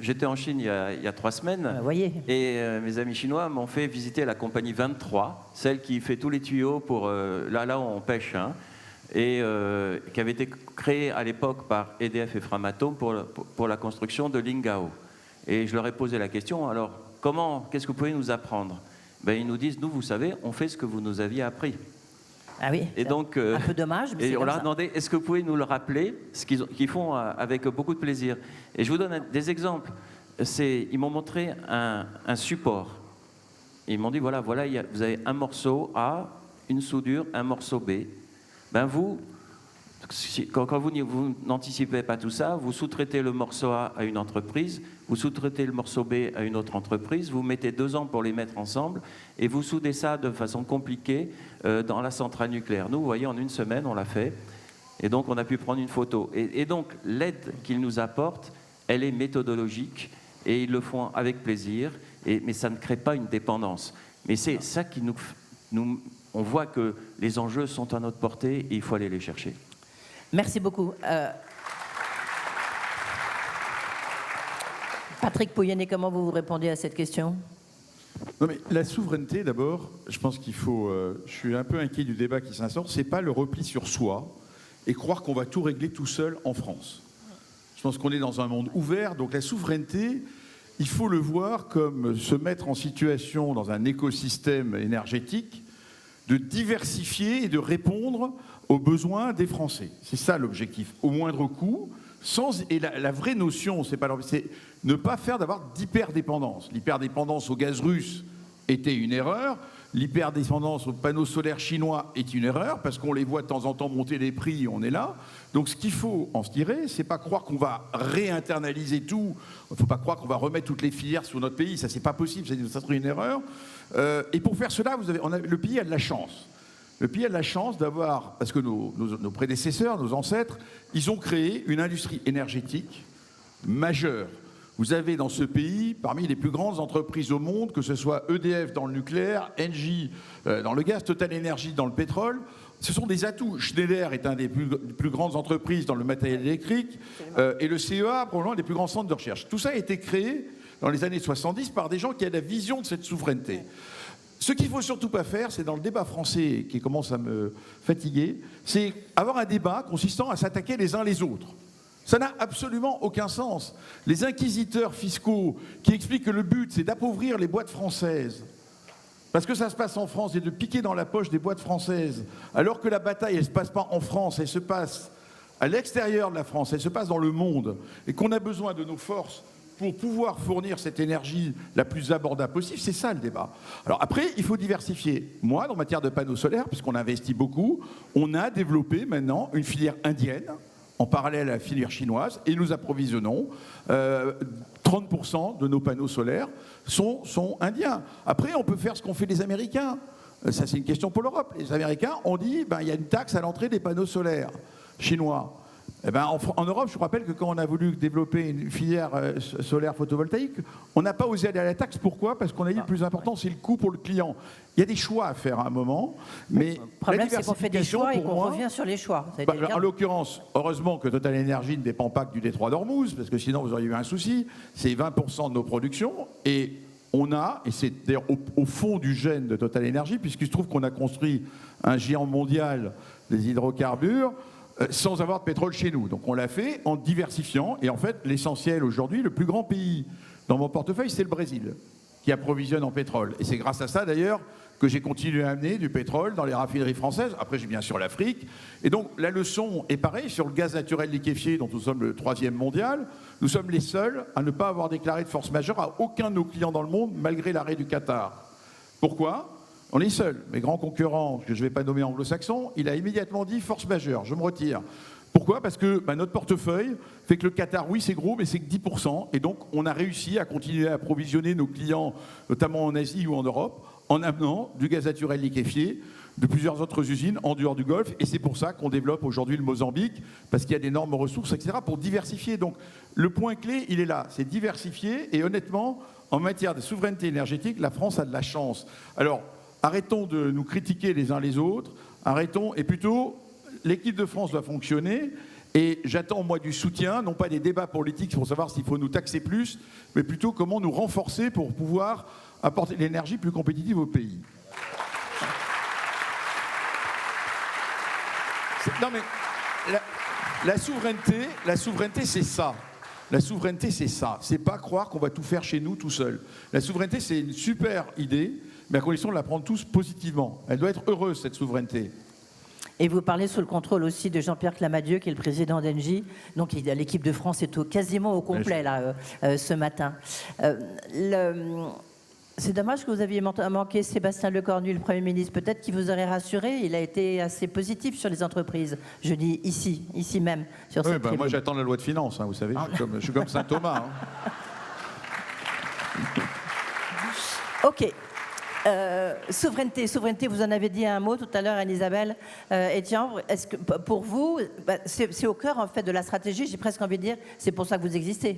J'étais en Chine il y a 3 semaines, voyez. Et mes amis chinois m'ont fait visiter la compagnie 23, celle qui fait tous les tuyaux pour là où on pêche, hein, et qui avait été créée à l'époque par EDF et Framatome pour la construction de Lingao. Et je leur ai posé la question, alors qu'est-ce que vous pouvez nous apprendre? Ils nous disent, nous, vous savez, on fait ce que vous nous aviez appris. Ah oui, et donc, un peu dommage. Mais et on leur a demandé, est-ce que vous pouvez nous le rappeler, ce qu'ils font avec beaucoup de plaisir. Et je vous donne des exemples. Ils m'ont montré un support. Ils m'ont dit, voilà, vous avez un morceau A, une soudure, un morceau B. Vous, quand vous n'anticipez pas tout ça, vous sous-traitez le morceau A à une entreprise, vous sous-traitez le morceau B à une autre entreprise, vous mettez 2 ans pour les mettre ensemble et vous soudez ça de façon compliquée dans la centrale nucléaire. Nous, vous voyez, en 1 semaine, on l'a fait et donc on a pu prendre une photo. Et donc, l'aide qu'ils nous apportent, elle est méthodologique et ils le font avec plaisir, mais ça ne crée pas une dépendance. Mais c'est ça qui on voit que les enjeux sont à notre portée et il faut aller les chercher. Merci beaucoup. Patrick Pouyanné, comment vous répondez à cette question? Non mais la souveraineté, d'abord, je pense qu'il faut... je suis un peu inquiet du débat qui s'instaure. C'est pas le repli sur soi et croire qu'on va tout régler tout seul en France. Je pense qu'on est dans un monde ouvert, donc la souveraineté, il faut le voir comme se mettre en situation dans un écosystème énergétique de diversifier et de répondre aux besoins des Français. C'est ça l'objectif, au moindre coût. Et la vraie notion, c'est ne pas faire d'hyperdépendance. L'hyperdépendance au gaz russe était une erreur. L'hyperdépendance aux panneaux solaires chinois est une erreur, parce qu'on les voit de temps en temps monter les prix, on est là. Donc ce qu'il faut en se tirer, c'est pas croire qu'on va réinternaliser tout. Il ne faut pas croire qu'on va remettre toutes les filières sur notre pays. Ça, c'est pas possible, ça serait une erreur. Et pour faire cela, le pays a de la chance. Le pays a de la chance d'avoir, parce que nos prédécesseurs, nos ancêtres, ils ont créé une industrie énergétique majeure. Vous avez dans ce pays, parmi les plus grandes entreprises au monde, que ce soit EDF dans le nucléaire, Engie dans le gaz, Total Energy dans le pétrole, ce sont des atouts. Schneider est une des plus grandes entreprises dans le matériel électrique, et le CEA, probablement, des plus grands centres de recherche. Tout ça a été créé dans les années 70 par des gens qui avaient la vision de cette souveraineté. Ce qu'il ne faut surtout pas faire, c'est dans le débat français qui commence à me fatiguer, c'est avoir un débat consistant à s'attaquer les uns les autres. Ça n'a absolument aucun sens. Les inquisiteurs fiscaux qui expliquent que le but, c'est d'appauvrir les boîtes françaises, parce que ça se passe en France, et de piquer dans la poche des boîtes françaises, alors que la bataille, elle ne se passe pas en France, elle se passe à l'extérieur de la France, elle se passe dans le monde, et qu'on a besoin de nos forces pour pouvoir fournir cette énergie la plus abordable possible, c'est ça le débat. Alors après, il faut diversifier. Moi, en matière de panneaux solaires, puisqu'on investit beaucoup, on a développé maintenant une filière indienne, en parallèle à la filière chinoise, et nous approvisionnons 30% de nos panneaux solaires sont indiens. Après, on peut faire ce qu'ont fait les Américains. Ça, c'est une question pour l'Europe. Les Américains ont dit, il y a une taxe à l'entrée des panneaux solaires chinois. En Europe, je vous rappelle que quand on a voulu développer une filière solaire photovoltaïque, on n'a pas osé aller à la taxe. Pourquoi? Parce qu'on a dit le plus important, c'est le coût pour le client. Il y a des choix à faire à un moment, mais le problème, c'est qu'on fait des choix et qu'on revient sur les choix. En l'occurrence, heureusement que Total Energy ne dépend pas que du détroit d'Ormuz, parce que sinon vous auriez eu un souci. C'est 20% de nos productions, et on a, et c'est d'ailleurs au fond du gène de Total Energy, puisqu'il se trouve qu'on a construit un géant mondial des hydrocarbures, sans avoir de pétrole chez nous. Donc on l'a fait en diversifiant. Et en fait, l'essentiel aujourd'hui, le plus grand pays dans mon portefeuille, c'est le Brésil, qui approvisionne en pétrole. Et c'est grâce à ça, d'ailleurs, que j'ai continué à amener du pétrole dans les raffineries françaises. Après, j'ai bien sûr l'Afrique. Et donc, la leçon est pareille sur le gaz naturel liquéfié, dont nous sommes le 3e mondial. Nous sommes les seuls à ne pas avoir déclaré de force majeure à aucun de nos clients dans le monde, malgré l'arrêt du Qatar. Pourquoi ? On est seuls. Mes grands concurrents, que je ne vais pas nommer anglo-saxons, il a immédiatement dit force majeure, je me retire. Pourquoi? Parce que notre portefeuille fait que le Qatar, oui, c'est gros, mais c'est que 10%. Et donc, on a réussi à continuer à approvisionner nos clients, notamment en Asie ou en Europe, en amenant du gaz naturel liquéfié de plusieurs autres usines en dehors du Golfe. Et c'est pour ça qu'on développe aujourd'hui le Mozambique, parce qu'il y a d'énormes ressources, etc., pour diversifier. Donc, le point clé, il est là, c'est diversifier. Et honnêtement, en matière de souveraineté énergétique, la France a de la chance. Alors, arrêtons de nous critiquer les uns les autres, arrêtons, et plutôt, l'équipe de France doit fonctionner. Et j'attends, moi, du soutien, non pas des débats politiques pour savoir s'il faut nous taxer plus, mais plutôt comment nous renforcer pour pouvoir apporter de l'énergie plus compétitive au pays. Non mais, la souveraineté, c'est ça. La souveraineté, c'est ça. C'est pas croire qu'on va tout faire chez nous tout seul. La souveraineté, c'est une super idée, mais à condition de la prendre tous positivement. Elle doit être heureuse, cette souveraineté. Et vous parlez sous le contrôle aussi de Jean-Pierre Clamadieu, qui est le président d'Engie. Donc l'équipe de France est quasiment au complet là, ce matin. C'est dommage que vous aviez manqué Sébastien Lecornu, le Premier ministre. Peut-être qu'il vous aurait rassuré. Il a été assez positif sur les entreprises. Je dis ici même, sur cette tribune. Moi, j'attends la loi de finances, vous savez. Je suis comme Saint Thomas. OK. Souveraineté, vous en avez dit un mot tout à l'heure, Anne-Isabelle. Etienne, est-ce que pour vous, c'est au cœur en fait de la stratégie, j'ai presque envie de dire, c'est pour ça que vous existez?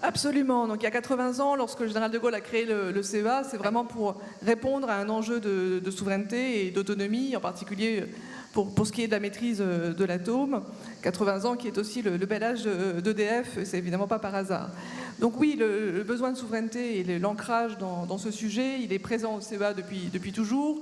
Absolument. Donc il y a 80 ans, lorsque le général de Gaulle a créé le CEA, c'est vraiment pour répondre à un enjeu de souveraineté et d'autonomie, en particulier pour ce qui est de la maîtrise de l'atome. 80 ans qui est aussi le bel âge d'EDF, c'est évidemment pas par hasard. Donc oui, le besoin de souveraineté et l'ancrage dans ce sujet, il est présent au CEA depuis toujours.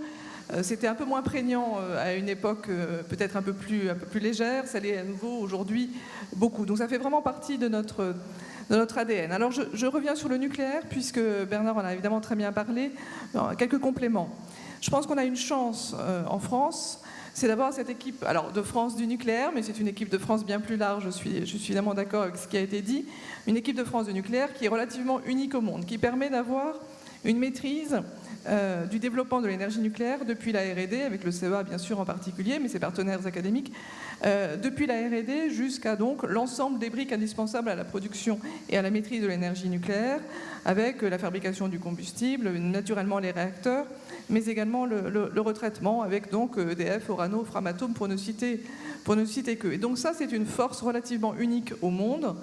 C'était un peu moins prégnant à une époque peut-être un peu plus légère, ça l'est à nouveau aujourd'hui beaucoup. Donc ça fait vraiment partie de notre ADN. Alors je reviens sur le nucléaire, puisque Bernard en a évidemment très bien parlé. Quelques compléments. Je pense qu'on a une chance en France, c'est d'avoir cette équipe de France du nucléaire, mais c'est une équipe de France bien plus large, je suis évidemment d'accord avec ce qui a été dit, une équipe de France du nucléaire qui est relativement unique au monde, qui permet d'avoir une maîtrise du développement de l'énergie nucléaire depuis la R&D, avec le CEA bien sûr en particulier, mais ses partenaires académiques, depuis la R&D jusqu'à donc l'ensemble des briques indispensables à la production et à la maîtrise de l'énergie nucléaire, avec la fabrication du combustible, naturellement les réacteurs, mais également le retraitement, avec donc EDF, Orano, Framatome, pour ne citer que. Et donc ça, c'est une force relativement unique au monde,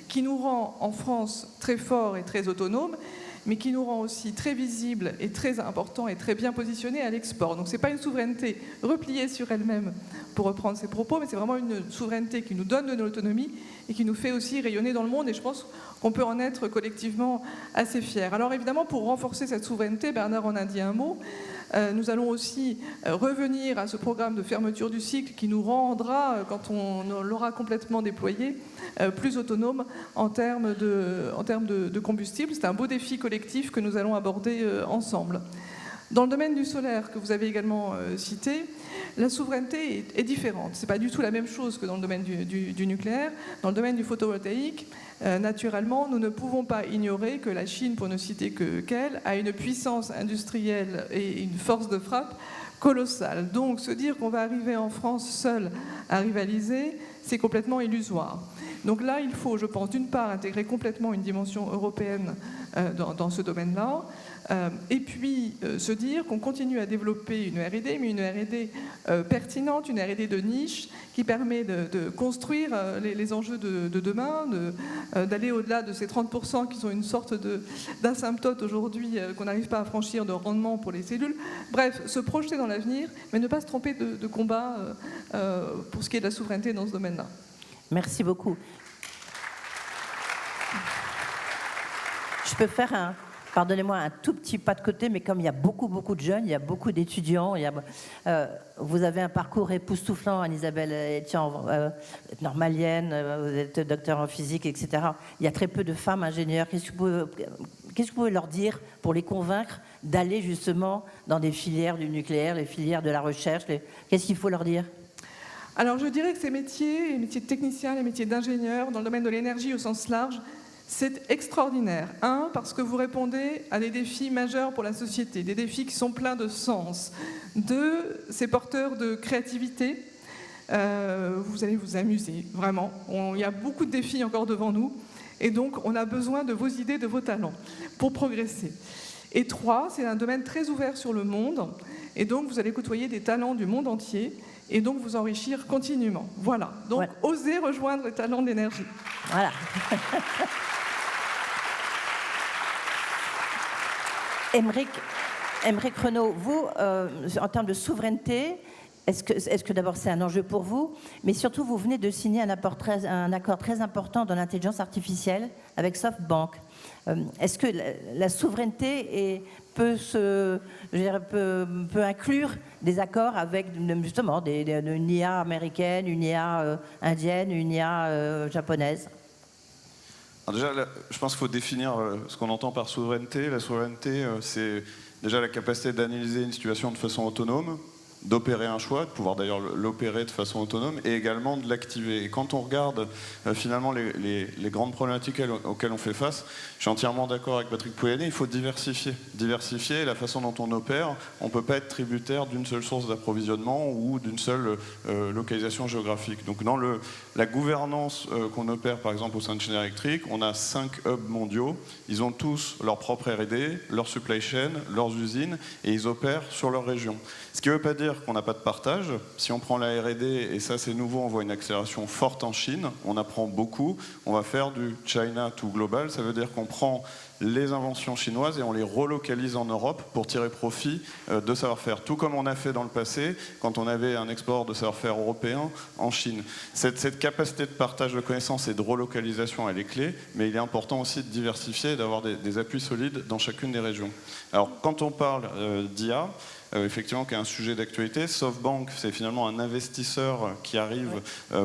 qui nous rend en France très forts et très autonomes, mais qui nous rend aussi très visibles et très importants et très bien positionnés à l'export. Donc ce n'est pas une souveraineté repliée sur elle-même, pour reprendre ses propos, mais c'est vraiment une souveraineté qui nous donne de l'autonomie et qui nous fait aussi rayonner dans le monde, et je pense qu'on peut en être collectivement assez fiers. Alors évidemment, pour renforcer cette souveraineté, Bernard en a dit un mot, nous allons aussi revenir à ce programme de fermeture du cycle qui nous rendra, quand on l'aura complètement déployé, plus autonome en termes de combustible. C'est un beau défi collectif que nous allons aborder ensemble. Dans le domaine du solaire, que vous avez également cité, la souveraineté est différente. Ce n'est pas du tout la même chose que dans le domaine du nucléaire. Dans le domaine du photovoltaïque, naturellement, nous ne pouvons pas ignorer que la Chine, pour ne citer qu'elle, a une puissance industrielle et une force de frappe colossale. Donc, se dire qu'on va arriver en France seul à rivaliser, c'est complètement illusoire. Donc là, il faut, je pense, d'une part, intégrer complètement une dimension européenne dans ce domaine-là, et puis se dire qu'on continue à développer une R&D, mais une R&D pertinente, une R&D de niche, qui permet de construire les enjeux de demain, d'aller au-delà de ces 30% qui sont une sorte d'asymptote aujourd'hui qu'on n'arrive pas à franchir de rendement pour les cellules. Bref, se projeter dans l'avenir, mais ne pas se tromper de combat pour ce qui est de la souveraineté dans ce domaine-là. Merci beaucoup. Je peux faire pardonnez-moi, un tout petit pas de côté, mais comme il y a beaucoup de jeunes, il y a beaucoup d'étudiants, vous avez un parcours époustouflant, Anne-Isabelle Etienne, vous êtes normalienne, vous êtes docteur en physique, etc. Il y a très peu de femmes ingénieures. Qu'est-ce que vous pouvez leur dire pour les convaincre d'aller justement dans des filières du nucléaire, les filières de la recherche? Qu'est-ce qu'il faut leur dire? Alors je dirais que ces métiers, les métiers de technicien, les métiers d'ingénieur, dans le domaine de l'énergie au sens large, c'est extraordinaire. Un, parce que vous répondez à des défis majeurs pour la société, des défis qui sont pleins de sens. Deux, c'est porteur de créativité, Vous allez vous amuser, vraiment. Il y a beaucoup de défis encore devant nous. Et donc, on a besoin de vos idées, de vos talents pour progresser. Et 3, c'est un domaine très ouvert sur le monde. Et donc, vous allez côtoyer des talents du monde entier et donc vous enrichir continuellement. Voilà. Donc, osez rejoindre les talents de l'énergie. Voilà. Aymeric Renaud, vous, en termes de souveraineté, est-ce que d'abord c'est un enjeu pour vous, mais surtout vous venez de signer un accord très important dans l'intelligence artificielle avec SoftBank. Est-ce que la souveraineté peut inclure des accords avec justement une IA américaine, une IA indienne, une IA japonaise? Alors déjà, je pense qu'il faut définir ce qu'on entend par souveraineté. La souveraineté, c'est déjà la capacité d'analyser une situation de façon autonome, d'opérer un choix, de pouvoir d'ailleurs l'opérer de façon autonome, et également de l'activer. Et quand on regarde finalement les grandes problématiques auxquelles on fait face, je suis entièrement d'accord avec Patrick Pouyanné, il faut diversifier. Diversifier la façon dont on opère. On ne peut pas être tributaire d'une seule source d'approvisionnement ou d'une seule localisation géographique. Donc dans la gouvernance qu'on opère par exemple au sein de Schneider Electric, on a 5 hubs mondiaux. Ils ont tous leur propre R&D, leur supply chain, leurs usines, et ils opèrent sur leur région. Ce qui ne veut pas dire qu'on n'a pas de partage. Si on prend la R&D, et ça c'est nouveau, on voit une accélération forte en Chine, on apprend beaucoup, on va faire du China to Global, ça veut dire qu'on prend les inventions chinoises et on les relocalise en Europe pour tirer profit de savoir-faire. Tout comme on a fait dans le passé, quand on avait un export de savoir-faire européen en Chine. Cette capacité de partage de connaissances et de relocalisation, elle est clé, mais il est important aussi de diversifier et d'avoir des appuis solides dans chacune des régions. Alors, quand on parle d'IA, effectivement, qui est un sujet d'actualité. SoftBank, c'est finalement un investisseur qui arrive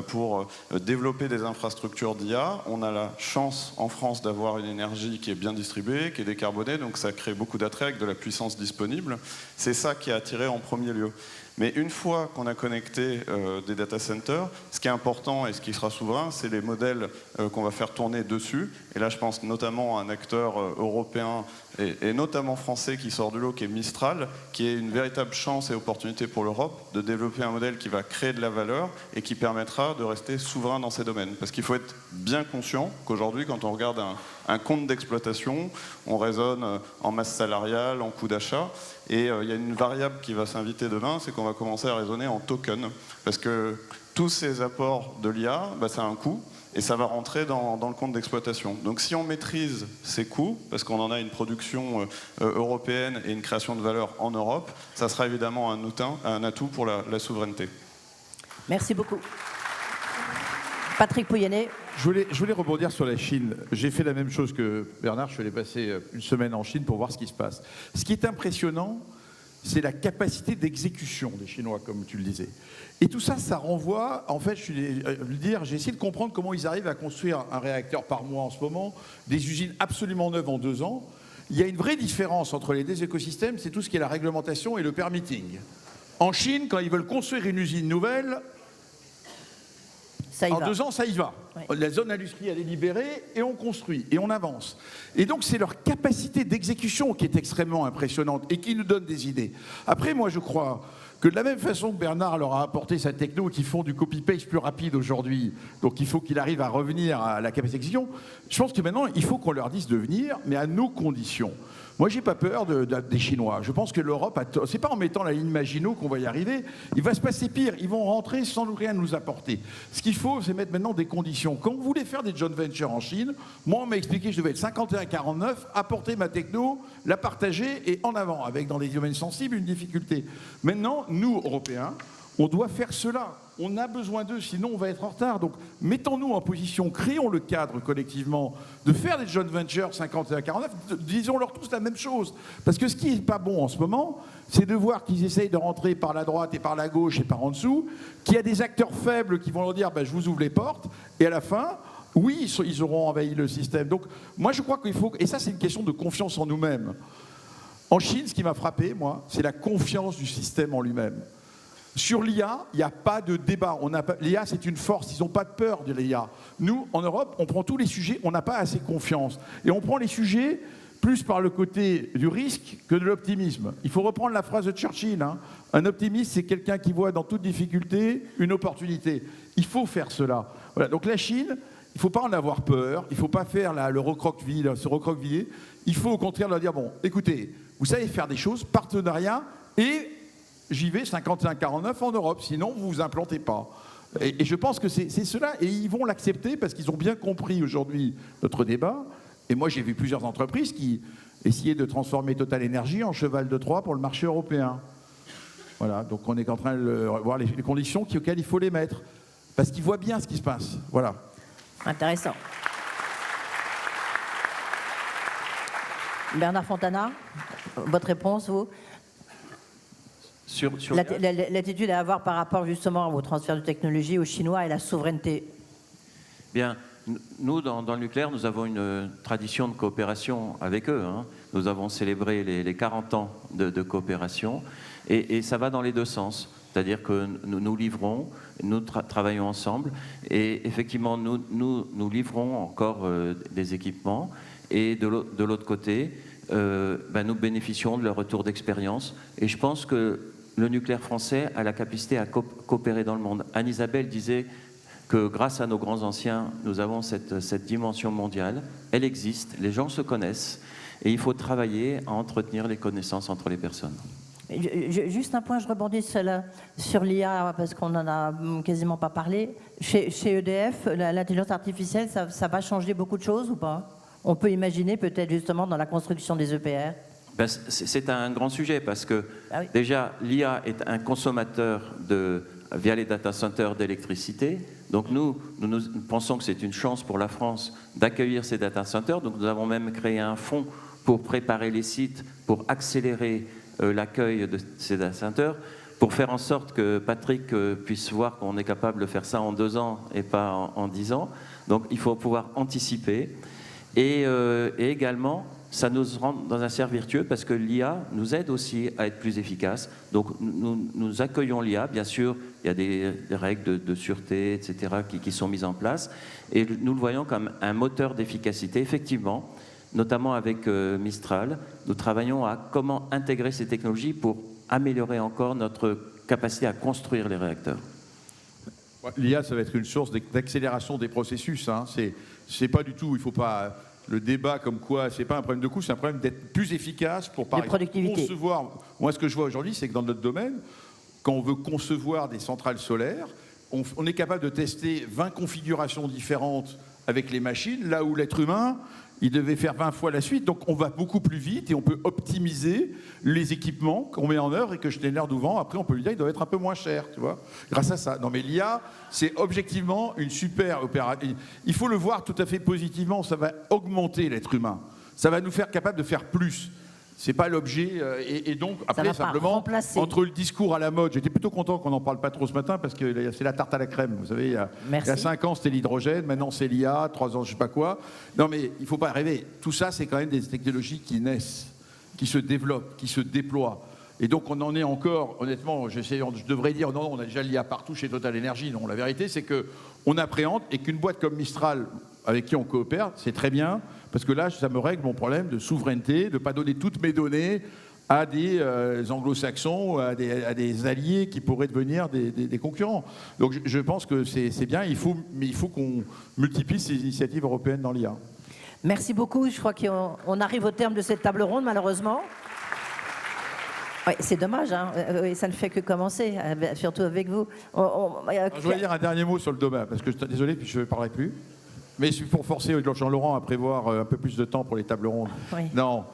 pour développer des infrastructures d'IA. On a la chance en France d'avoir une énergie qui est bien distribuée, qui est décarbonée, donc ça crée beaucoup d'attrait avec de la puissance disponible. C'est ça qui a attiré en premier lieu. Mais une fois qu'on a connecté des data centers, ce qui est important et ce qui sera souverain, c'est les modèles qu'on va faire tourner dessus. Et là, je pense notamment à un acteur européen et notamment français qui sort du lot, qui est Mistral, qui est une véritable chance et opportunité pour l'Europe de développer un modèle qui va créer de la valeur et qui permettra de rester souverain dans ces domaines. Parce qu'il faut être bien conscient qu'aujourd'hui, quand on regarde un compte d'exploitation, on raisonne en masse salariale, en coût d'achat. Et il y a une variable qui va s'inviter demain, c'est qu'on va commencer à raisonner en token. Parce que tous ces apports de l'IA, ça a un coût. Et ça va rentrer dans le compte d'exploitation. Donc si on maîtrise ces coûts, parce qu'on en a une production européenne et une création de valeur en Europe, ça sera évidemment un atout pour la souveraineté. Merci beaucoup. Patrick Pouyanné. Je voulais rebondir sur la Chine. J'ai fait la même chose que Bernard, je suis allé passer une semaine en Chine pour voir ce qui se passe. Ce qui est impressionnant, c'est la capacité d'exécution des Chinois, comme tu le disais. Et tout ça, ça renvoie, en fait, j'ai essayé de comprendre comment ils arrivent à construire un réacteur par mois en ce moment, des usines absolument neuves en 2 ans. Il y a une vraie différence entre les deux écosystèmes, c'est tout ce qui est la réglementation et le permitting. En Chine, quand ils veulent construire une usine nouvelle, en 2 ans, ça y va. Oui. La zone industrielle est libérée et on construit et on avance. Et donc, c'est leur capacité d'exécution qui est extrêmement impressionnante et qui nous donne des idées. Après, moi, je crois que de la même façon que Bernard leur a apporté sa techno et qu'ils font du copy-paste plus rapide aujourd'hui, donc il faut qu'il arrive à revenir à la capacité d'exécution, je pense que maintenant, il faut qu'on leur dise de venir, mais à nos conditions. Moi, j'ai pas peur des Chinois. Je pense que l'Europe, c'est pas en mettant la ligne Maginot qu'on va y arriver. Il va se passer pire. Ils vont rentrer sans rien nous apporter. Ce qu'il faut, c'est mettre maintenant des conditions. Quand vous voulez faire des joint ventures en Chine, moi, on m'a expliqué que je devais être 51-49, apporter ma techno, la partager et en avant, avec dans des domaines sensibles une difficulté. Maintenant, nous, Européens, on doit faire cela. On a besoin d'eux, sinon on va être en retard. Donc, mettons-nous en position, créons le cadre collectivement de faire des joint ventures 51-49, disons-leur tous la même chose. Parce que ce qui n'est pas bon en ce moment, c'est de voir qu'ils essayent de rentrer par la droite et par la gauche et par en dessous, qu'il y a des acteurs faibles qui vont leur dire je vous ouvre les portes, et à la fin, oui, ils auront envahi le système. Donc, moi je crois qu'il faut, et ça c'est une question de confiance en nous-mêmes. En Chine, ce qui m'a frappé, moi, c'est la confiance du système en lui-même. Sur l'IA, il n'y a pas de débat. L'IA, c'est une force. Ils n'ont pas de peur de l'IA. Nous, en Europe, on prend tous les sujets, on n'a pas assez confiance. Et on prend les sujets plus par le côté du risque que de l'optimisme. Il faut reprendre la phrase de Churchill. Hein. Un optimiste, c'est quelqu'un qui voit dans toute difficulté une opportunité. Il faut faire cela. Voilà. Donc la Chine, il ne faut pas en avoir peur. Il ne faut pas faire se recroqueviller. Il faut au contraire leur dire, bon, écoutez, vous savez faire des choses, partenariat, et j'y vais 51-49 en Europe, sinon vous ne vous implantez pas. Et je pense que c'est cela, et ils vont l'accepter parce qu'ils ont bien compris aujourd'hui notre débat. Et moi, j'ai vu plusieurs entreprises qui essayaient de transformer Total Energy en cheval de Troie pour le marché européen. Voilà, donc on est en train de voir les conditions auxquelles il faut les mettre, parce qu'ils voient bien ce qui se passe. Voilà. Intéressant. Bernard Fontana, votre réponse, vous? Sur L'attitude à avoir par rapport justement au transfert de technologie aux Chinois et la souveraineté. Bien, nous, dans le nucléaire, nous avons une tradition de coopération avec eux. Hein. Nous avons célébré les 40 ans de coopération et ça va dans les deux sens. C'est-à-dire que nous livrons, nous travaillons ensemble et effectivement, nous livrons encore des équipements et de l'autre côté, nous bénéficions de leur retour d'expérience. Et je pense que le nucléaire français a la capacité à coopérer dans le monde. Anne-Isabelle disait que grâce à nos grands anciens, nous avons cette dimension mondiale. Elle existe, les gens se connaissent et il faut travailler à entretenir les connaissances entre les personnes. Juste un point, je rebondis sur l'IA parce qu'on n'en a quasiment pas parlé. Chez EDF, l'intelligence artificielle, ça va changer beaucoup de choses ou pas? On peut imaginer peut-être justement dans la construction des EPR. C'est un grand sujet parce que déjà l'IA est un consommateur via les data centers d'électricité. Donc nous pensons que c'est une chance pour la France d'accueillir ces data centers. Donc nous avons même créé un fonds pour préparer les sites, pour accélérer l'accueil de ces data centers, pour faire en sorte que Patrick puisse voir qu'on est capable de faire ça en 2 ans et pas en 10 ans. Donc il faut pouvoir anticiper. Et également, ça nous rend dans un cercle vertueux parce que l'IA nous aide aussi à être plus efficace. Donc nous accueillons l'IA, bien sûr, il y a des règles de sûreté, etc., qui sont mises en place. Et nous le voyons comme un moteur d'efficacité. Effectivement, notamment avec Mistral, nous travaillons à comment intégrer ces technologies pour améliorer encore notre capacité à construire les réacteurs. L'IA, ça va être une source d'accélération des processus. Hein. C'est pas du tout, il ne faut pas... Le débat comme quoi, c'est pas un problème de coût, c'est un problème d'être plus efficace pour, par exemple, concevoir... Moi, ce que je vois aujourd'hui, c'est que dans notre domaine, quand on veut concevoir des centrales solaires, on est capable de tester 20 configurations différentes avec les machines, là où l'être humain, il devait faire 20 fois la suite. Donc on va beaucoup plus vite et on peut optimiser les équipements qu'on met en œuvre et que Schneider nous vend. Après, on peut lui dire qu'il doit être un peu moins cher, tu vois, grâce à ça. Non, mais l'IA, c'est objectivement une super opération. Il faut le voir tout à fait positivement. Ça va augmenter l'être humain. Ça va nous faire capable de faire plus. C'est pas l'objet. Et donc, après, simplement, entre le discours à la mode, j'étais plutôt content qu'on n'en parle pas trop ce matin parce que c'est la tarte à la crème. Vous savez, il y a 5 ans, c'était l'hydrogène, maintenant c'est l'IA, 3 ans, je sais pas quoi. Non, mais il faut pas rêver. Tout ça, c'est quand même des technologies qui naissent, qui se développent, qui se déploient. Et donc, on en est encore, honnêtement, je devrais dire, non, on a déjà l'IA partout chez Total Energy. Non, la vérité, c'est qu'on appréhende et qu'une boîte comme Mistral, avec qui on coopère, c'est très bien. Parce que là, ça me règle mon problème de souveraineté, de ne pas donner toutes mes données à des anglo-saxons, à des alliés qui pourraient devenir des concurrents. Donc je pense que c'est bien, mais il faut qu'on multiplie ces initiatives européennes dans l'IA. Merci beaucoup. Je crois qu'on arrive au terme de cette table ronde, malheureusement. Oui, c'est dommage, hein. Ça ne fait que commencer, surtout avec vous. Je voudrais dire un dernier mot sur le domaine, parce que désolé, puis je ne parlerai plus. Mais c'est pour forcer Jean-Laurent à prévoir un peu plus de temps pour les tables rondes. Oui. Non,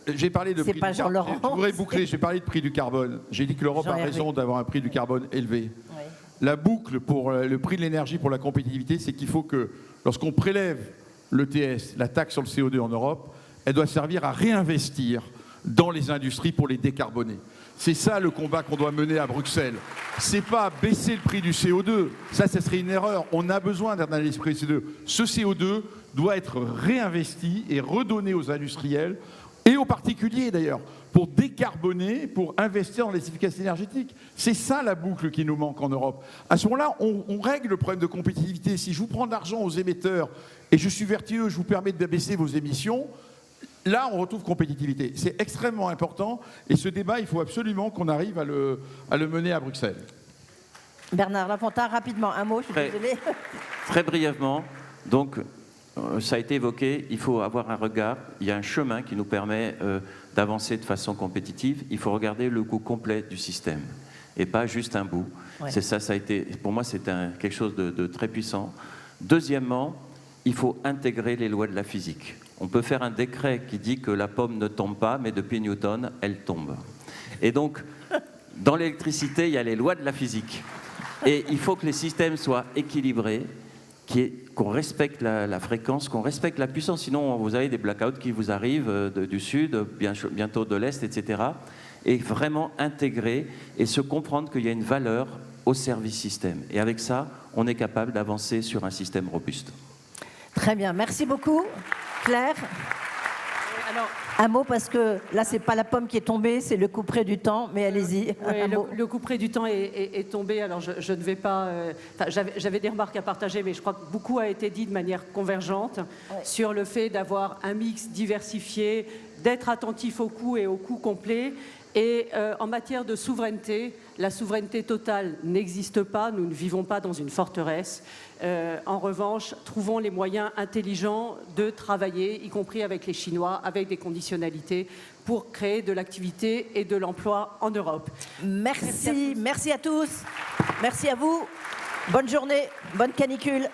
j'ai parlé de prix du carbone. Je voudrais boucler, j'ai parlé de prix du carbone. J'ai dit que l'Europe a raison d'avoir un prix du carbone élevé. Oui. La boucle pour le prix de l'énergie pour la compétitivité, c'est qu'il faut que, lorsqu'on prélève l'ETS, la taxe sur le CO2 en Europe, elle doit servir à réinvestir dans les industries pour les décarboner. C'est ça le combat qu'on doit mener à Bruxelles. C'est pas baisser le prix du CO2. Ça serait une erreur. On a besoin d'un analyse prix du CO2. Ce CO2 doit être réinvesti et redonné aux industriels et aux particuliers d'ailleurs, pour décarboner, pour investir dans les efficacités énergétiques. C'est ça la boucle qui nous manque en Europe. À ce moment-là, on règle le problème de compétitivité. Si je vous prends de l'argent aux émetteurs et je suis vertueux, je vous permets de baisser vos émissions, là, on retrouve compétitivité. C'est extrêmement important. Et ce débat, il faut absolument qu'on arrive à le mener à Bruxelles. Bernard Lafontaine, rapidement, un mot, je suis désolée. Très brièvement, donc, ça a été évoqué, il faut avoir un regard, il y a un chemin qui nous permet d'avancer de façon compétitive, il faut regarder le coût complet du système et pas juste un bout. Ouais. C'est ça, ça a été, pour moi, c'est quelque chose de très puissant. Deuxièmement, il faut intégrer les lois de la physique. On peut faire un décret qui dit que la pomme ne tombe pas, mais depuis Newton, elle tombe. Et donc, dans l'électricité, il y a les lois de la physique. Et il faut que les systèmes soient équilibrés, qu'on respecte la fréquence, qu'on respecte la puissance. Sinon, vous avez des blackouts qui vous arrivent du sud, bientôt de l'est, etc. Et vraiment intégrer et se comprendre qu'il y a une valeur au service système. Et avec ça, on est capable d'avancer sur un système robuste. Très bien, merci beaucoup. Claire, alors, un mot, parce que là, c'est pas la pomme qui est tombée, c'est le couperet du temps, mais allez-y. Oui, le couperet du temps est tombé, alors je ne vais pas... j'avais des remarques à partager, mais je crois que beaucoup a été dit de manière convergente sur le fait d'avoir un mix diversifié, d'être attentif au coût et au coût complet. Et en matière de souveraineté, la souveraineté totale n'existe pas, nous ne vivons pas dans une forteresse. En revanche, trouvons les moyens intelligents de travailler, y compris avec les Chinois, avec des conditionnalités, pour créer de l'activité et de l'emploi en Europe. Merci à tous. Merci à vous. Bonne journée, bonne canicule.